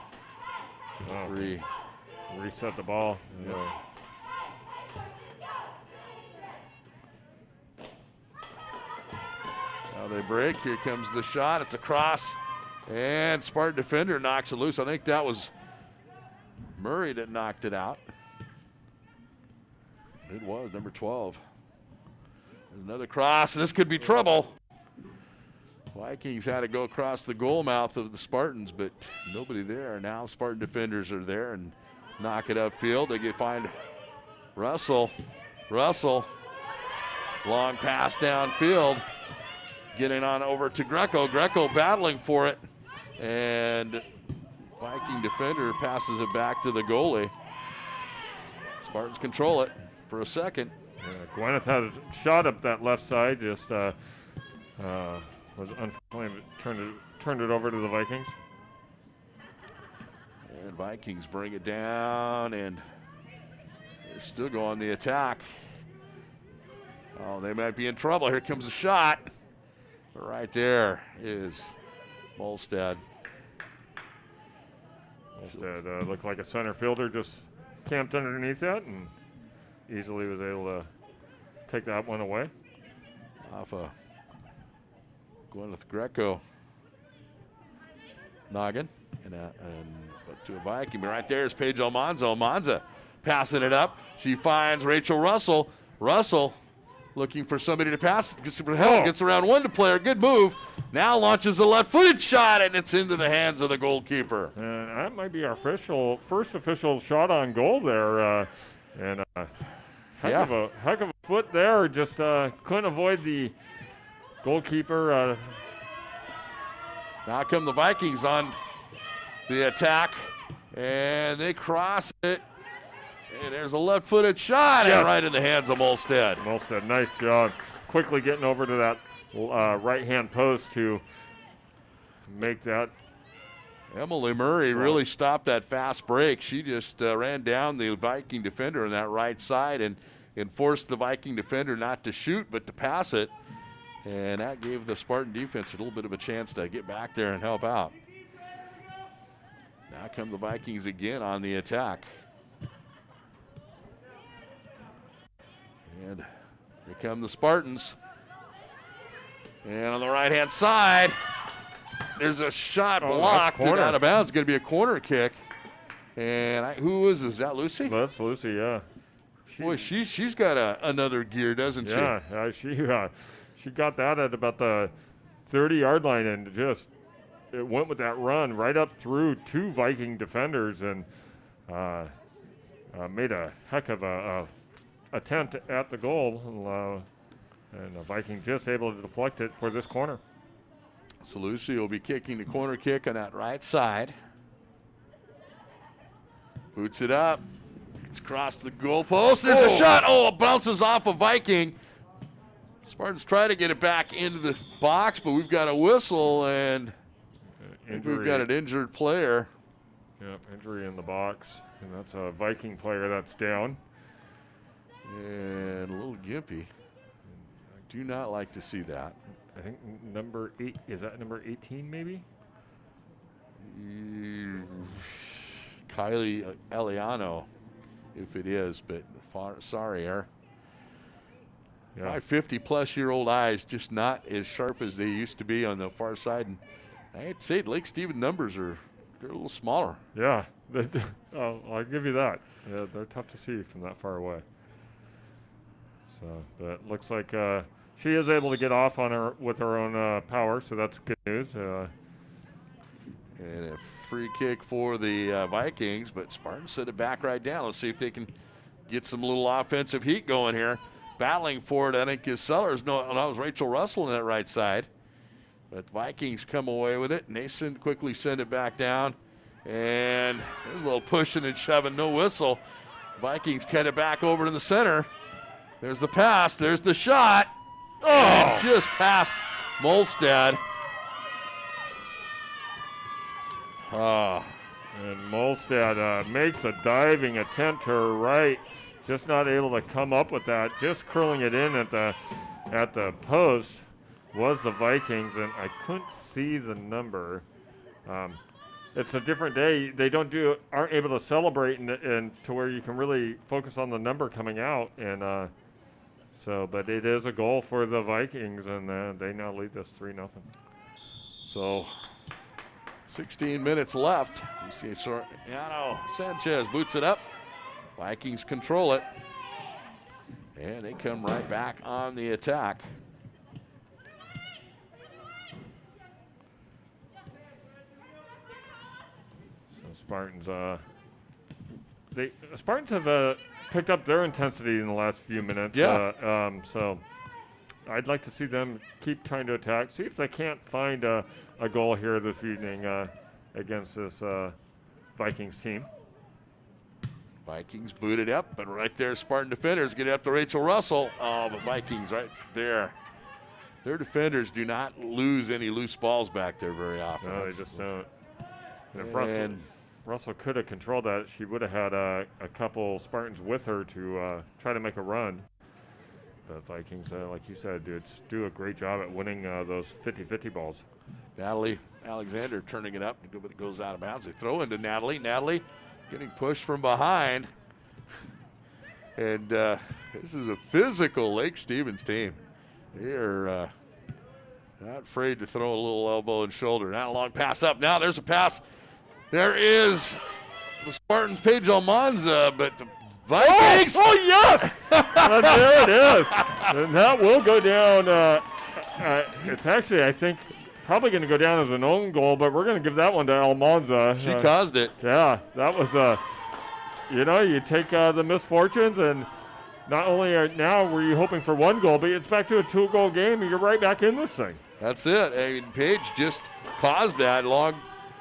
reset the ball. Yep. Now they break. Here comes the shot. It's a cross. And Spartan defender knocks it loose. I think that was Murray that knocked it out. It was number 12. There's another cross, and this could be trouble. Vikings had to go across the goal mouth of the Spartans, but nobody there. Now Spartan defenders are there and knock it upfield. They can find Russell. Russell, long pass downfield. Getting on over to Greco. Greco battling for it. And Viking defender passes it back to the goalie. Spartans control it for a second. Gwyneth had a shot up that left side, just was unfortunately turned it over to the Vikings. And Vikings bring it down, and they're still going the attack. Oh, they might be in trouble. Here comes a shot. But right there is Molstad. Molstad looked like a center fielder, just camped underneath that and easily was able to take that one away. Off a Gwyneth Greco noggin, but to a Viking. But right there is Paige Almanza. Almanza passing it up. She finds Rachel Russell. Russell looking for somebody to pass. Gets around one to player. Good move. Now launches a left-footed shot, and it's into the hands of the goalkeeper. And that might be our first official shot on goal there. Heck of a foot there. Just couldn't avoid the goalkeeper. Now come the Vikings on the attack, and they cross it. And there's a left-footed shot, and right in the hands of Molstad. Molstad, nice job. Quickly getting over to that right-hand post to make that. Emily Murray really stopped that fast break. She just ran down the Viking defender on that right side and forced the Viking defender not to shoot but to pass it. And that gave the Spartan defense a little bit of a chance to get back there and help out. Now come the Vikings again on the attack. And here come the Spartans. And on the right-hand side, there's a shot blocked and out of bounds. It's going to be a corner kick. And who was it? Was that Lucy? That's Lucy, yeah. Boy, she's got another gear, doesn't she? Yeah, she got that at about the 30-yard line and it went with that run right up through two Viking defenders and made a heck of a attempt at the goal. And the Viking just able to deflect it for this corner. So Lucy will be kicking the corner kick on that right side. Boots it up. It's across the goalpost. There's a shot. Oh, it bounces off a Viking. Spartans try to get it back into the box, but we've got a whistle, and we've got an injured player. Yep, injury in the box, and that's a Viking player that's down. And a little gimpy. I do not like to see that. I think number 8, is that number 18 maybe? Kylie Eliano, if it is, but sorry, Air. Yeah. My 50-plus-year-old eyes just not as sharp as they used to be on the far side. And I hate to say it, Lake Stephen numbers they're a little smaller. Yeah, I'll give you that. Yeah, they're tough to see from that far away. So, but it looks like she is able to get off on her with her own power, so that's good news. And a free kick for the Vikings, but Spartans set it back right down. Let's see if they can get some little offensive heat going here. Battling for it, I think, is Sellers. No, that was Rachel Russell on that right side. But Vikings come away with it, and they quickly send it back down. And there's a little pushing and shoving, no whistle. Vikings cut it back over to the center. There's the pass. There's the shot. And just past Molstad. And Molstad makes a diving attempt to her right. just not able to come up with that. Just curling it in at the post was the Vikings, and I couldn't see the number. It's a different day. They aren't able to celebrate and to where you can really focus on the number coming out, and but it is a goal for the Vikings, and they now lead this 3-0. So 16 minutes left. You see Sanchez boots it up. Vikings control it. And they come right back on the attack. So Spartans have picked up their intensity in the last few minutes. Yeah. So I'd like to see them keep trying to attack, see if they can't find a goal here this evening against this Vikings team. Vikings booted up, but right there, Spartan defenders get up to Rachel Russell. Oh, the Vikings right there. Their defenders do not lose any loose balls back there very often. No, they just don't. And if Russell could have controlled that, she would have had a couple Spartans with her to try to make a run. The Vikings, like you said, do a great job at winning those 50-50 balls. Natalie Alexander turning it up, but it goes out of bounds. They throw into Natalie. Natalie getting pushed from behind. And this is a physical Lake Stevens team. They are not afraid to throw a little elbow and shoulder. Now a long pass up. Now there's a pass. There is the Spartans' Paige Almanza, but the Vikings. Oh yes! There it is. And that will go down. It's actually, I think, probably going to go down as an own goal, but we're going to give that one to Almanza. She caused it. Yeah, that was, you take the misfortunes, and not only were you hoping for one goal, but it's back to a 2-goal game, and you're right back in this thing. That's it. I mean, Paige just caused that long.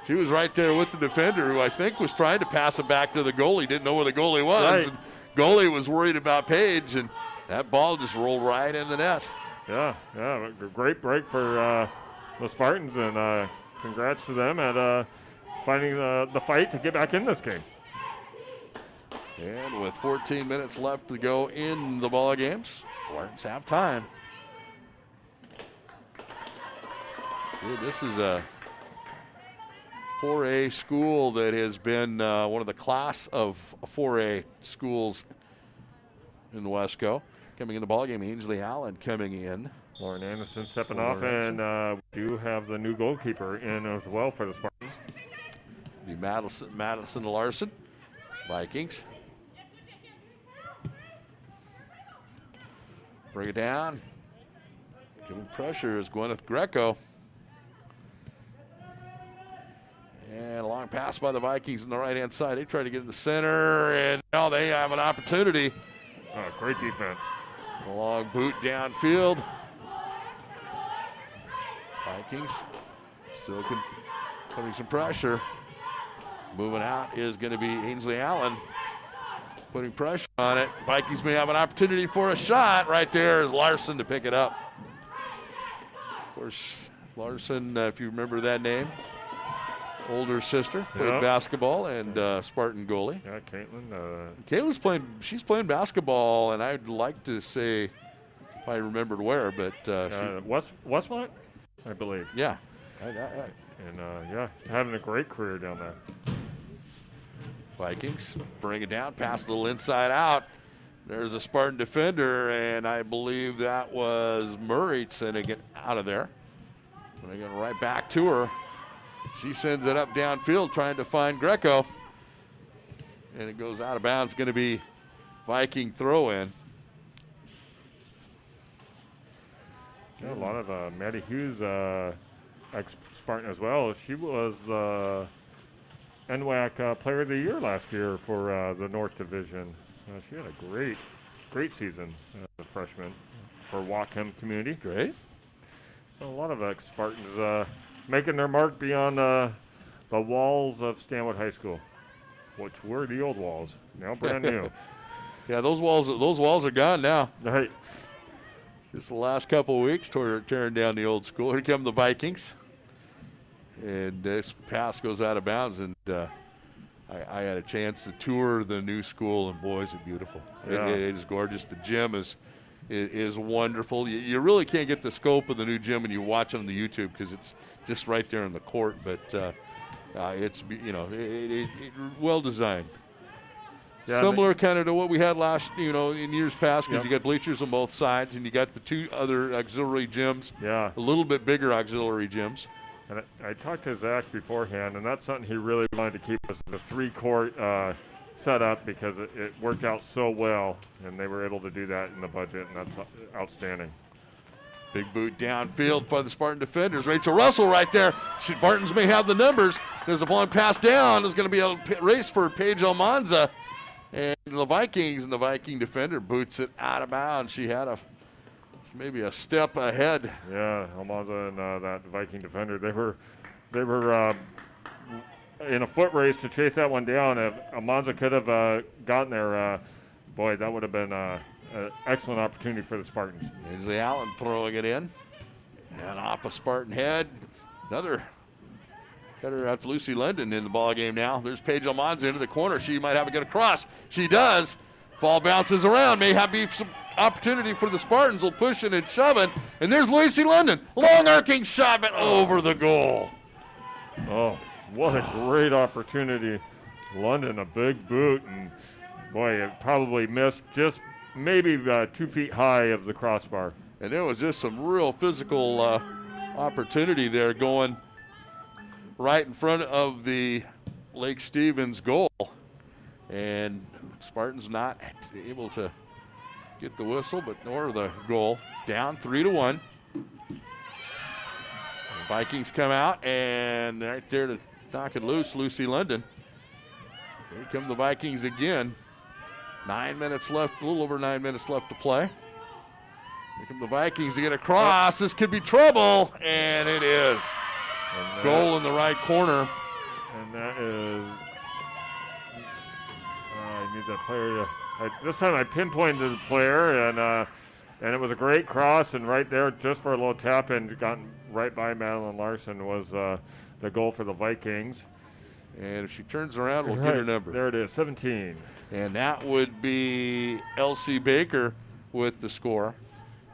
She was right there with the defender, who I think was trying to pass it back to the goalie. Didn't know where the goalie was. Right. And goalie was worried about Paige, and that ball just rolled right in the net. Yeah, a great break for the Spartans, and congrats to them at finding the fight to get back in this game. And with 14 minutes left to go in the ball games, Spartans have time. Dude, this is a 4A school that has been one of the class of 4A schools in the Wesco. Coming in the ballgame, Ainsley Allen coming in. Lauren Anderson stepping off, and we do have the new goalkeeper in as well for the Spartans. The Madison Larson, Vikings. Bring it down. Giving pressure is Gwyneth Greco. And a long pass by the Vikings on the right-hand side. They try to get in the center, and now they have an opportunity. Oh, great defense. A long boot downfield. Vikings still putting some pressure. Moving out is going to be Ainsley Allen. Putting pressure on it. Vikings may have an opportunity for a shot. Right there is Larson to pick it up. Of course, Larson, if you remember that name, older sister, played basketball and Spartan goalie. Yeah, Caitlin. Caitlin's she's playing basketball, and I'd like to say, if I remembered where, but Westmont, I believe. Yeah. Having a great career down there. Vikings bring it down, pass a little inside out. There's a Spartan defender, and I believe that was Murray sending it out of there. And they go right back to her. She sends it up downfield trying to find Greco. And it goes out of bounds. Going to be Viking throw-in. Yeah, a lot of Maddie Hughes, ex-Spartan as well. She was the NWAC Player of the Year last year for the North Division. She had a great season as a freshman for Whatcom community. Great. A lot of ex-Spartans making their mark beyond the walls of Stanwood High School, which were the old walls, now brand new. Yeah, those walls are gone now. Right. Just the last couple of weeks, tearing down the old school. Here come the Vikings. And this pass goes out of bounds, and I had a chance to tour the new school, and boy, is it beautiful. Yeah. It is gorgeous. The gym is wonderful. You really can't get the scope of the new gym when you watch it on the YouTube because it's just right there in the court. But it's well designed. Yeah, Similar kind of to what we had in years past, because you got bleachers on both sides, and you got the 2 other auxiliary gyms. Yeah. A little bit bigger auxiliary gyms. And I talked to Zach beforehand, and that's something he really wanted to keep us the 3-court setup because it worked out so well, and they were able to do that in the budget, and that's outstanding. Big boot downfield by the Spartan defenders. Rachel Russell right there. Spartans may have the numbers. There's a long pass down. There's going to be a race for Paige Almanza. And the Viking defender boots it out of bounds. She had maybe a step ahead. Yeah, Almanza and that Viking defender, they were in a foot race to chase that one down. If Almanza could have gotten there, boy, that would have been an excellent opportunity for the Spartans. Ainsley Allen throwing it in. And off a Spartan head. Another cutter out to Lucy London in the ball game now. There's Paige Almanza into the corner. She might have a good cross. She does. Ball bounces around. May have be some opportunity for the Spartans. Will push it and shove it. And there's Lucy London. Long arcing shot, but over the goal. Oh, what a great opportunity. London, a big boot, and boy, it probably missed just maybe 2 feet high of the crossbar. And there was just some real physical opportunity there going right in front of the Lake Stevens goal. And Spartans not able to get the whistle, but nor the goal. Down 3-1. Vikings come out, and right there to knock it loose, Lucy London. Here come the Vikings again. 9 minutes left, a little over 9 minutes left to play. Here come the Vikings to get across. This could be trouble, and it is. Goal in the right corner. And that is, I need that player. This time I pinpointed the player, and it was a great cross, and right there, just for a little tap, and gotten right by Madeline Larson was the goal for the Vikings. And if she turns around, we'll get her number. There it is, 17. And that would be Elsie Baker with the score.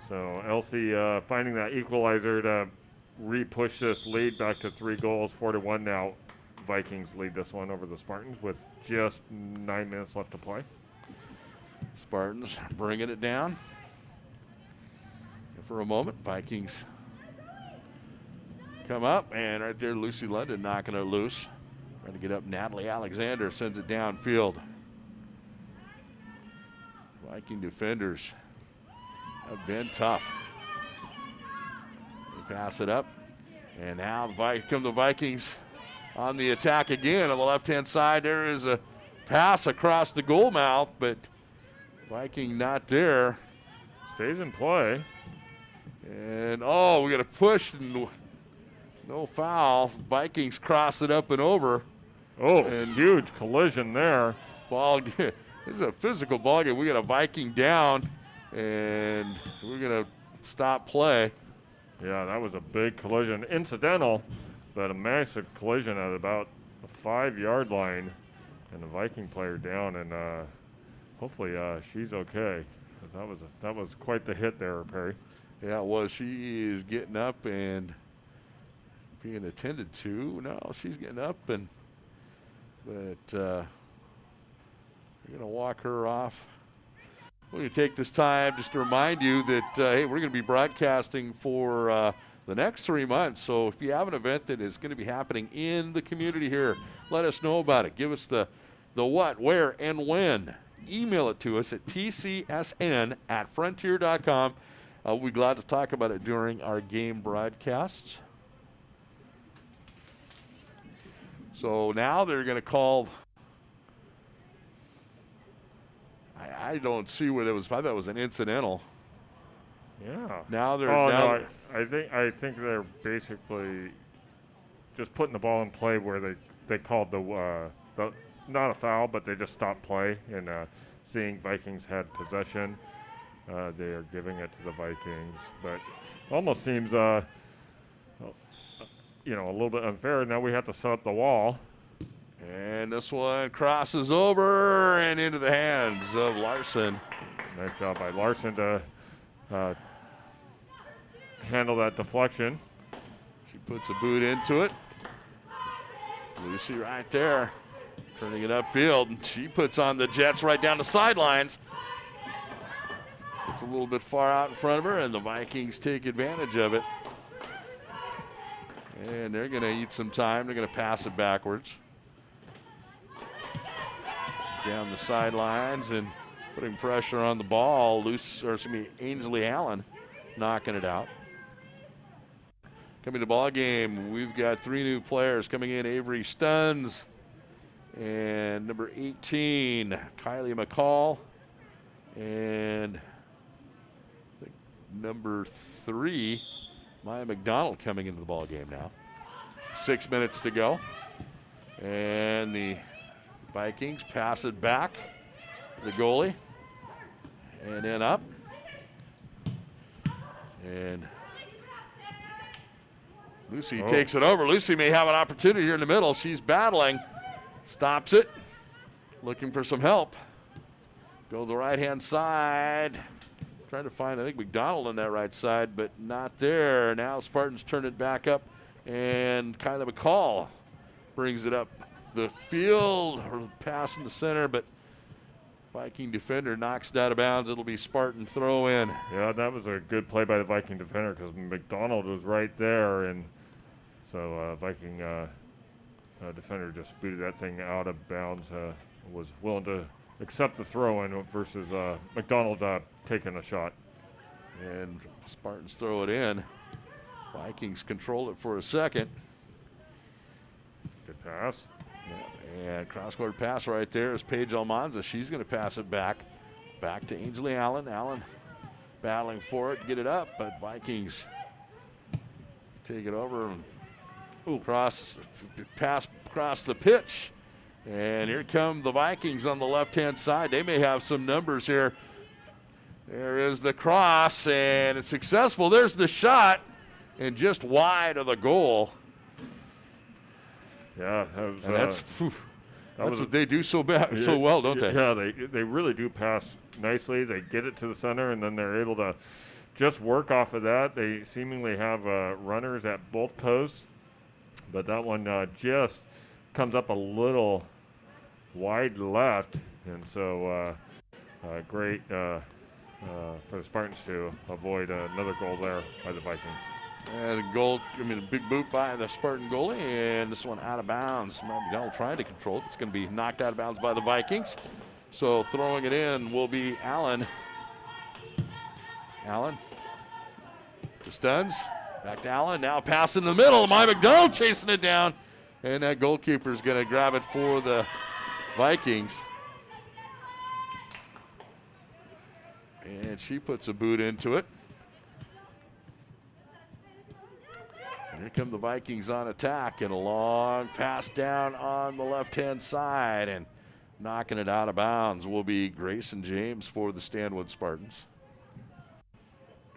So Elsie finding that equalizer to re-push this lead back to 3 goals, 4-1 now. Vikings lead this one over the Spartans with just 9 minutes left to play. Spartans bringing it down. And for a moment, Vikings come up, and right there, Lucy London knocking it loose. Trying to get up, Natalie Alexander sends it downfield. Viking defenders have been tough. They pass it up, and now come the Vikings on the attack again on the left-hand side. There is a pass across the goal mouth, but Viking not there. Stays in play. And, we got a push and no foul. Vikings cross it up and over. Oh, and huge collision there. This is a physical ball game. We got a Viking down, and we're going to stop play. Yeah, that was a big collision. Incidental, but a massive collision at about the 5-yard line. And the Viking player down, and hopefully she's okay. 'Cause that was quite the hit there, Perry. Yeah, it was. She is getting up and being attended to. No, she's getting up, but we're going to walk her off. We're going to take this time just to remind you that, hey, we're going to be broadcasting for the next 3 months. So if you have an event that is going to be happening in the community here, let us know about it. Give us the what, where, and when. Email it to us at tcsn@frontier.com. We'll be glad to talk about it during our game broadcasts. So now they're going to call. I don't see where that was. I thought it was an incidental. Yeah. Now they're. No, I think they're basically just putting the ball in play where they called the not a foul, but they just stopped play, and seeing Vikings had possession, they are giving it to the Vikings. But almost seems a little bit unfair. Now we have to set up the wall. And this one crosses over and into the hands of Larson. Nice job by Larson to handle that deflection. She puts a boot into it. Lucy right there, turning it upfield. She puts on the Jets right down the sidelines. It's a little bit far out in front of her, and the Vikings take advantage of it. And they're going to eat some time. They're going to pass it backwards. Down the sidelines and putting pressure on the ball. Ainsley Allen knocking it out. Coming to ball game, we've got 3 new players coming in. Avery Stuns and number 18, Kylie McCall, and I think number 3, Maya McDonald coming into the ball game now. 6 minutes to go, and the Vikings pass it back to the goalie, and then up, and Lucy takes it over. Lucy may have an opportunity here in the middle. She's battling, stops it, looking for some help. Go to the right-hand side. Trying to find, I think, McDonald on that right side, but not there. Now Spartans turn it back up, and Kyla McCall brings it up the field, or pass in the center, but Viking defender knocks it out of bounds. It'll be Spartan throw in. Yeah, that was a good play by the Viking defender because McDonald was right there, and so Viking defender just booted that thing out of bounds. Was willing to accept the throw in versus McDonald taking a shot. And Spartans throw it in. Vikings control it for a second. Good pass. Yeah, and cross-court pass right there is Paige Almanza. She's going to pass it back to Ainsley Allen. Allen battling for it, get it up, but Vikings take it over and pass across the pitch. And here come the Vikings on the left-hand side. They may have some numbers here. There is the cross, and it's successful. There's the shot, and just wide of the goal. Yeah, that's what they do so well, don't they? Yeah, they really do pass nicely. They get it to the center, and then they're able to just work off of that. They seemingly have runners at both posts, but that one just comes up a little wide left, and so great for the Spartans to avoid another goal there by the Vikings. And a big boot by the Spartan goalie, and this one out of bounds. McDonald trying to control it. It's going to be knocked out of bounds by the Vikings. So throwing it in will be Allen. Allen. The Stuns. Back to Allen. Now pass in the middle. Maya McDonald chasing it down. And that goalkeeper is going to grab it for the Vikings. And she puts a boot into it. And here come the Vikings on attack, and a long pass down on the left-hand side, and knocking it out of bounds will be Grayson James for the Stanwood Spartans.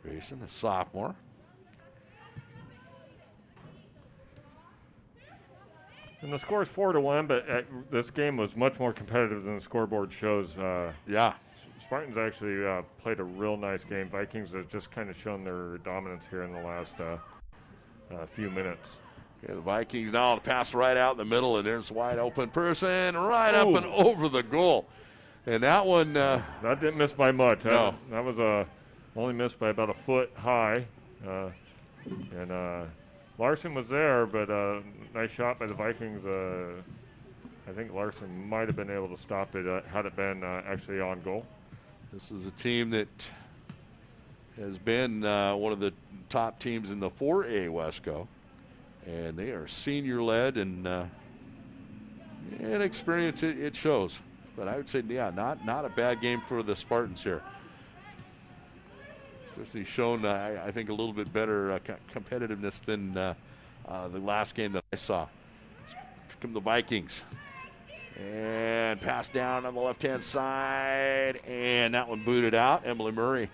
Grayson, a sophomore. And the score is 4-1, but this game was much more competitive than the scoreboard shows. Yeah. Spartans actually played a real nice game. Vikings have just kind of shown their dominance here in the last few minutes. Yeah, the Vikings now pass right out in the middle, and there's a wide open person right up and over the goal. And that one... that didn't miss by much. No. That was only missed by about a foot high. And Larson was there, but nice shot by the Vikings. I think Larson might have been able to stop it had it been actually on goal. This is a team that has been one of the top teams in the 4A Wesco, and they are senior-led, and experience it shows. But I would say, yeah, not a bad game for the Spartans here. Especially shown, I think, a little bit better competitiveness than the last game that I saw. Here come the Vikings. And pass down on the left-hand side, and that one booted out. Emily Murray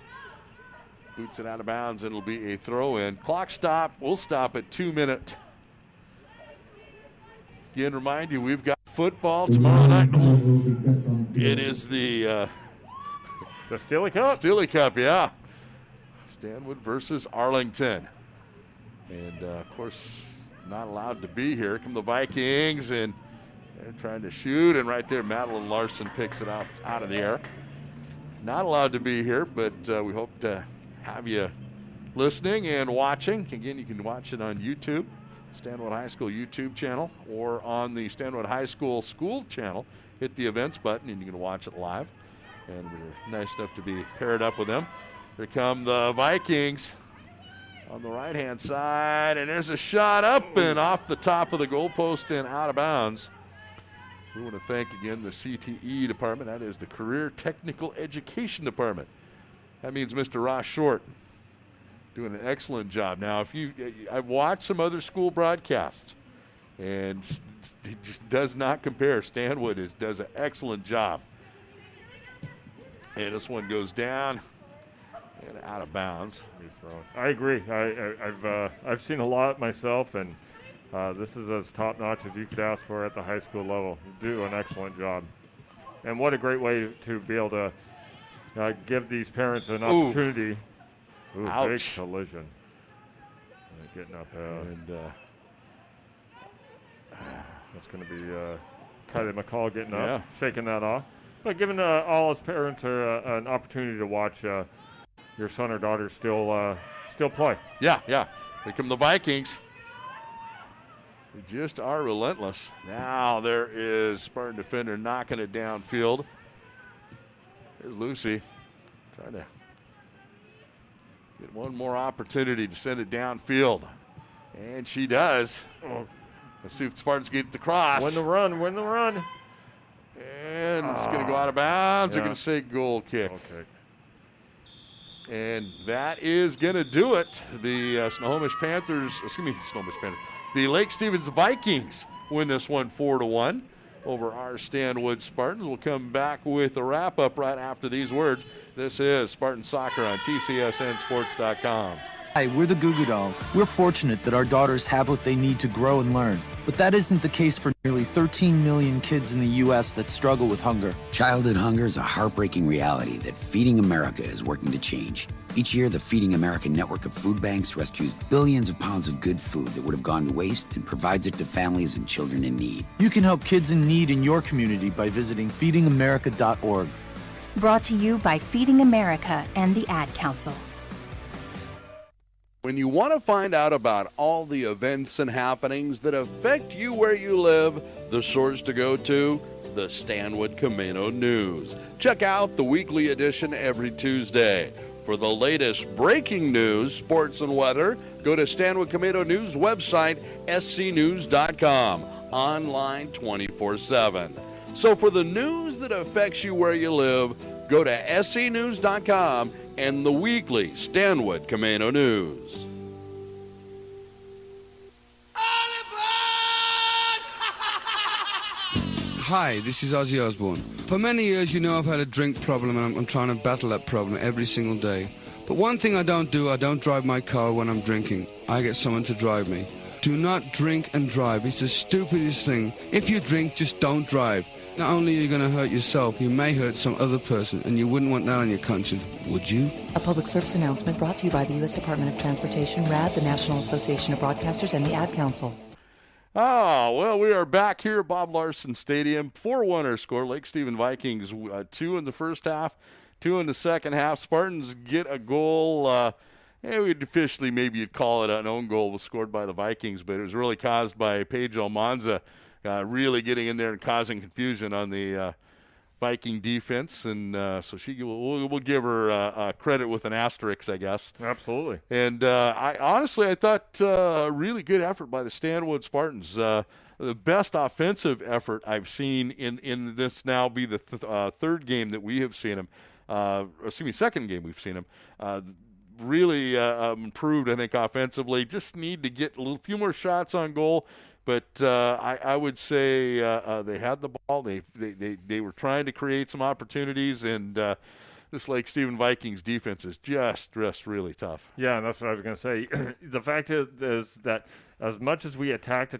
boots it out of bounds, and it'll be a throw-in. Clock stop. We'll stop at 2 minutes. Again, remind you, we've got football tomorrow night. It is the Steely Cup. Steely Cup, yeah. Stanwood versus Arlington. And, of course, not allowed to be here. Come the Vikings, and they're trying to shoot, and right there, Madeline Larson picks it out of the air. Not allowed to be here, but we hope to have you listening and watching. Again, you can watch it on YouTube, Stanwood High School YouTube channel, or on the Stanwood High School school channel. Hit the events button, and you can watch it live. And we're nice enough to be paired up with them. Here come the Vikings on the right-hand side, and there's a shot up and off the top of the goalpost and out of bounds. We want to thank again the CTE department. That is the Career Technical Education Department. That means Mr. Ross Short doing an excellent job. Now, I've watched some other school broadcasts, and it just does not compare. Stanwood does an excellent job. And this one goes down and out of bounds. I agree. I've seen a lot myself, and this is as top-notch as you could ask for at the high school level. You do an excellent job. And what a great way to be able to give these parents an opportunity. Ooh, big collision. Getting up. And that's going to be Kylie McCall getting up, shaking that off. But giving all his parents an opportunity to watch your son or daughter still play. Yeah. Here come the Vikings. They just are relentless. Now there is Spartan defender knocking it downfield. There's Lucy trying to get one more opportunity to send it downfield. And she does. Let's see if Spartans get the cross. Win the run. And it's going to go out of bounds. They're going to say goal kick. Okay. And that is going to do it. The the Lake Stevens Vikings win this one 4-1 over our Stanwood Spartans. We'll come back with a wrap-up right after these words. This is Spartan Soccer on TCSNSports.com. Hi, we're the Goo Goo Dolls. We're fortunate that our daughters have what they need to grow and learn. But that isn't the case for nearly 13 million kids in the U.S. that struggle with hunger. Childhood hunger is a heartbreaking reality that Feeding America is working to change. Each year, the Feeding America network of food banks rescues billions of pounds of good food that would have gone to waste and provides it to families and children in need. You can help kids in need in your community by visiting feedingamerica.org. Brought to you by Feeding America and the Ad Council. When you want to find out about all the events and happenings that affect you where you live, the source to go to, the Stanwood Camino News. Check out the weekly edition every Tuesday. For the latest breaking news, sports, and weather, go to Stanwood Camino News website, scnews.com, online 24/7. So for the news that affects you where you live, go to scnews.com and the weekly Stanwood Camino News. Hi, this is Ozzy Osbourne. For many years, you know I've had a drink problem, and I'm trying to battle that problem every single day. But one thing I don't drive my car when I'm drinking. I get someone to drive me. Do not drink and drive. It's the stupidest thing. If you drink, just don't drive. Not only are you going to hurt yourself, you may hurt some other person, and you wouldn't want that on your conscience, would you? A public service announcement brought to you by the U.S. Department of Transportation, RAD, the National Association of Broadcasters, and the Ad Council. Well, we are back here at Bob Larson Stadium. 4-1 our score. Lake Stephen Vikings, 2 in the first half, 2 in the second half. Spartans get a goal. We'd officially, maybe you'd call it an own goal, was scored by the Vikings, but it was really caused by Paige Almanza really getting in there and causing confusion on the Viking defense. And so we'll give her credit with an asterisk, I guess. Absolutely. And I thought a really good effort by the Stanwood Spartans. The best offensive effort I've seen in this now be the third game that we have seen them. Second game we've seen them. Really improved, I think, offensively. Just need to get a few more shots on goal. But I would say they had the ball. They were trying to create some opportunities, and this Lake Stephen Vikings defense is just really tough. Yeah, and that's what I was going to say. The fact is that as much as we attacked,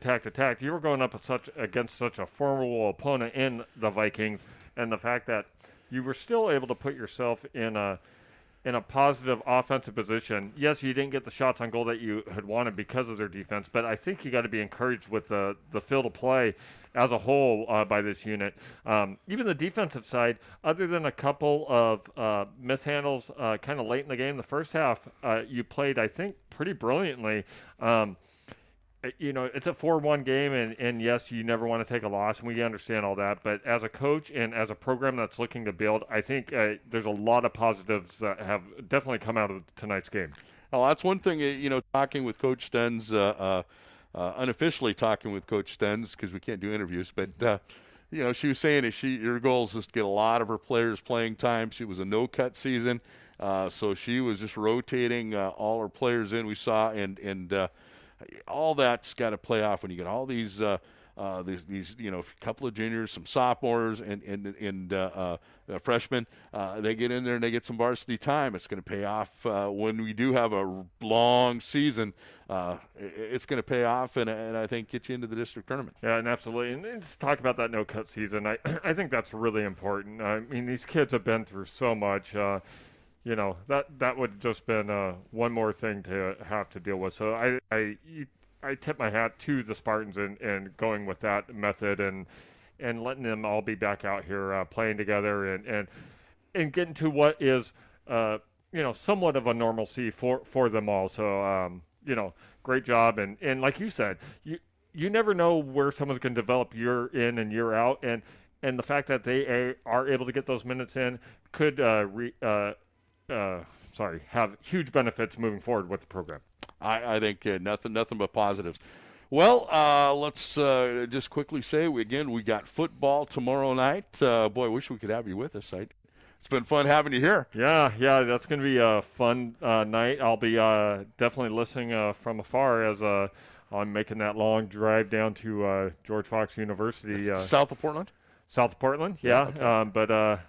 you were going up against such a formidable opponent in the Vikings, and the fact that you were still able to put yourself in a positive offensive position. Yes, you didn't get the shots on goal that you had wanted because of their defense, but I think you got to be encouraged with the field of play as a whole by this unit. Even the defensive side, other than a couple of mishandles kind of late in the game, the first half, you played, I think, pretty brilliantly. It's a 4-1 game, and yes, you never want to take a loss, and we understand all that. But as a coach and as a program that's looking to build, I think there's a lot of positives that have definitely come out of tonight's game. Oh, that's one thing, talking with Coach Stenz, unofficially talking with Coach Stenz because we can't do interviews, but, she was saying your goal is just to get a lot of her players playing time. She was a no-cut season, so she was just rotating all her players in. We saw, and all that's got to play off when you get all these couple of juniors, some sophomores, and freshmen. They get in there and they get some varsity time. It's going to pay off when we do have a long season. It's going to pay off, and I think get you into the district tournament. Yeah, and absolutely. And just talk about that no-cut season. I think that's really important. I mean, these kids have been through so much. That would just been one more thing to have to deal with. So I tip my hat to the Spartans and going with that method and letting them all be back out here playing together and getting to what is somewhat of a normalcy for them all. So great job, and like you said, you never know where someone's going to develop year in and year out, and the fact that they are able to get those minutes in could have huge benefits moving forward with the program. I think nothing but positives. Well, let's just quickly say, we got football tomorrow night. Boy, I wish we could have you with us. It's been fun having you here. Yeah, that's going to be a fun night. I'll be definitely listening from afar as I'm making that long drive down to George Fox University. South of Portland? South of Portland, yeah. Okay. But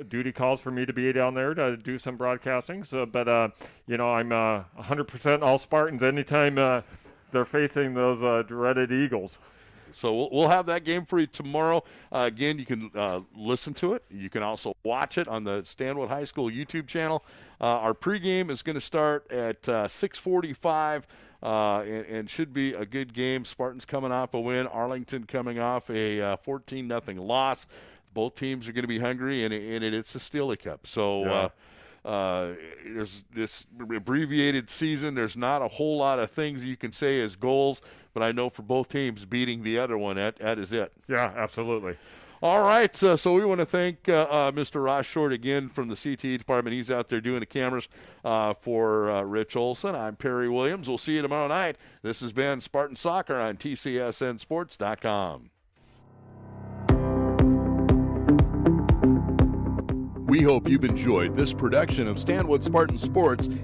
duty calls for me to be down there to do some broadcasting. So, but I'm 100% all Spartans anytime they're facing those dreaded Eagles. So we'll have that game for you tomorrow. Again, you can listen to it. You can also watch it on the Stanwood High School YouTube channel. Our pregame is going to start at 6:45. And should be a good game. Spartans coming off a win. Arlington coming off a 14-0 loss. Both teams are going to be hungry, and it's a Steely Cup. So there's this abbreviated season. There's not a whole lot of things you can say as goals, but I know for both teams, beating the other one, that is it. Yeah, absolutely. All right, so we want to thank Mr. Ross Short again from the CTE department. He's out there doing the cameras for Rich Olson. I'm Perry Williams. We'll see you tomorrow night. This has been Spartan Soccer on TCSNsports.com. We hope you've enjoyed this production of Stanwood Spartan Sports here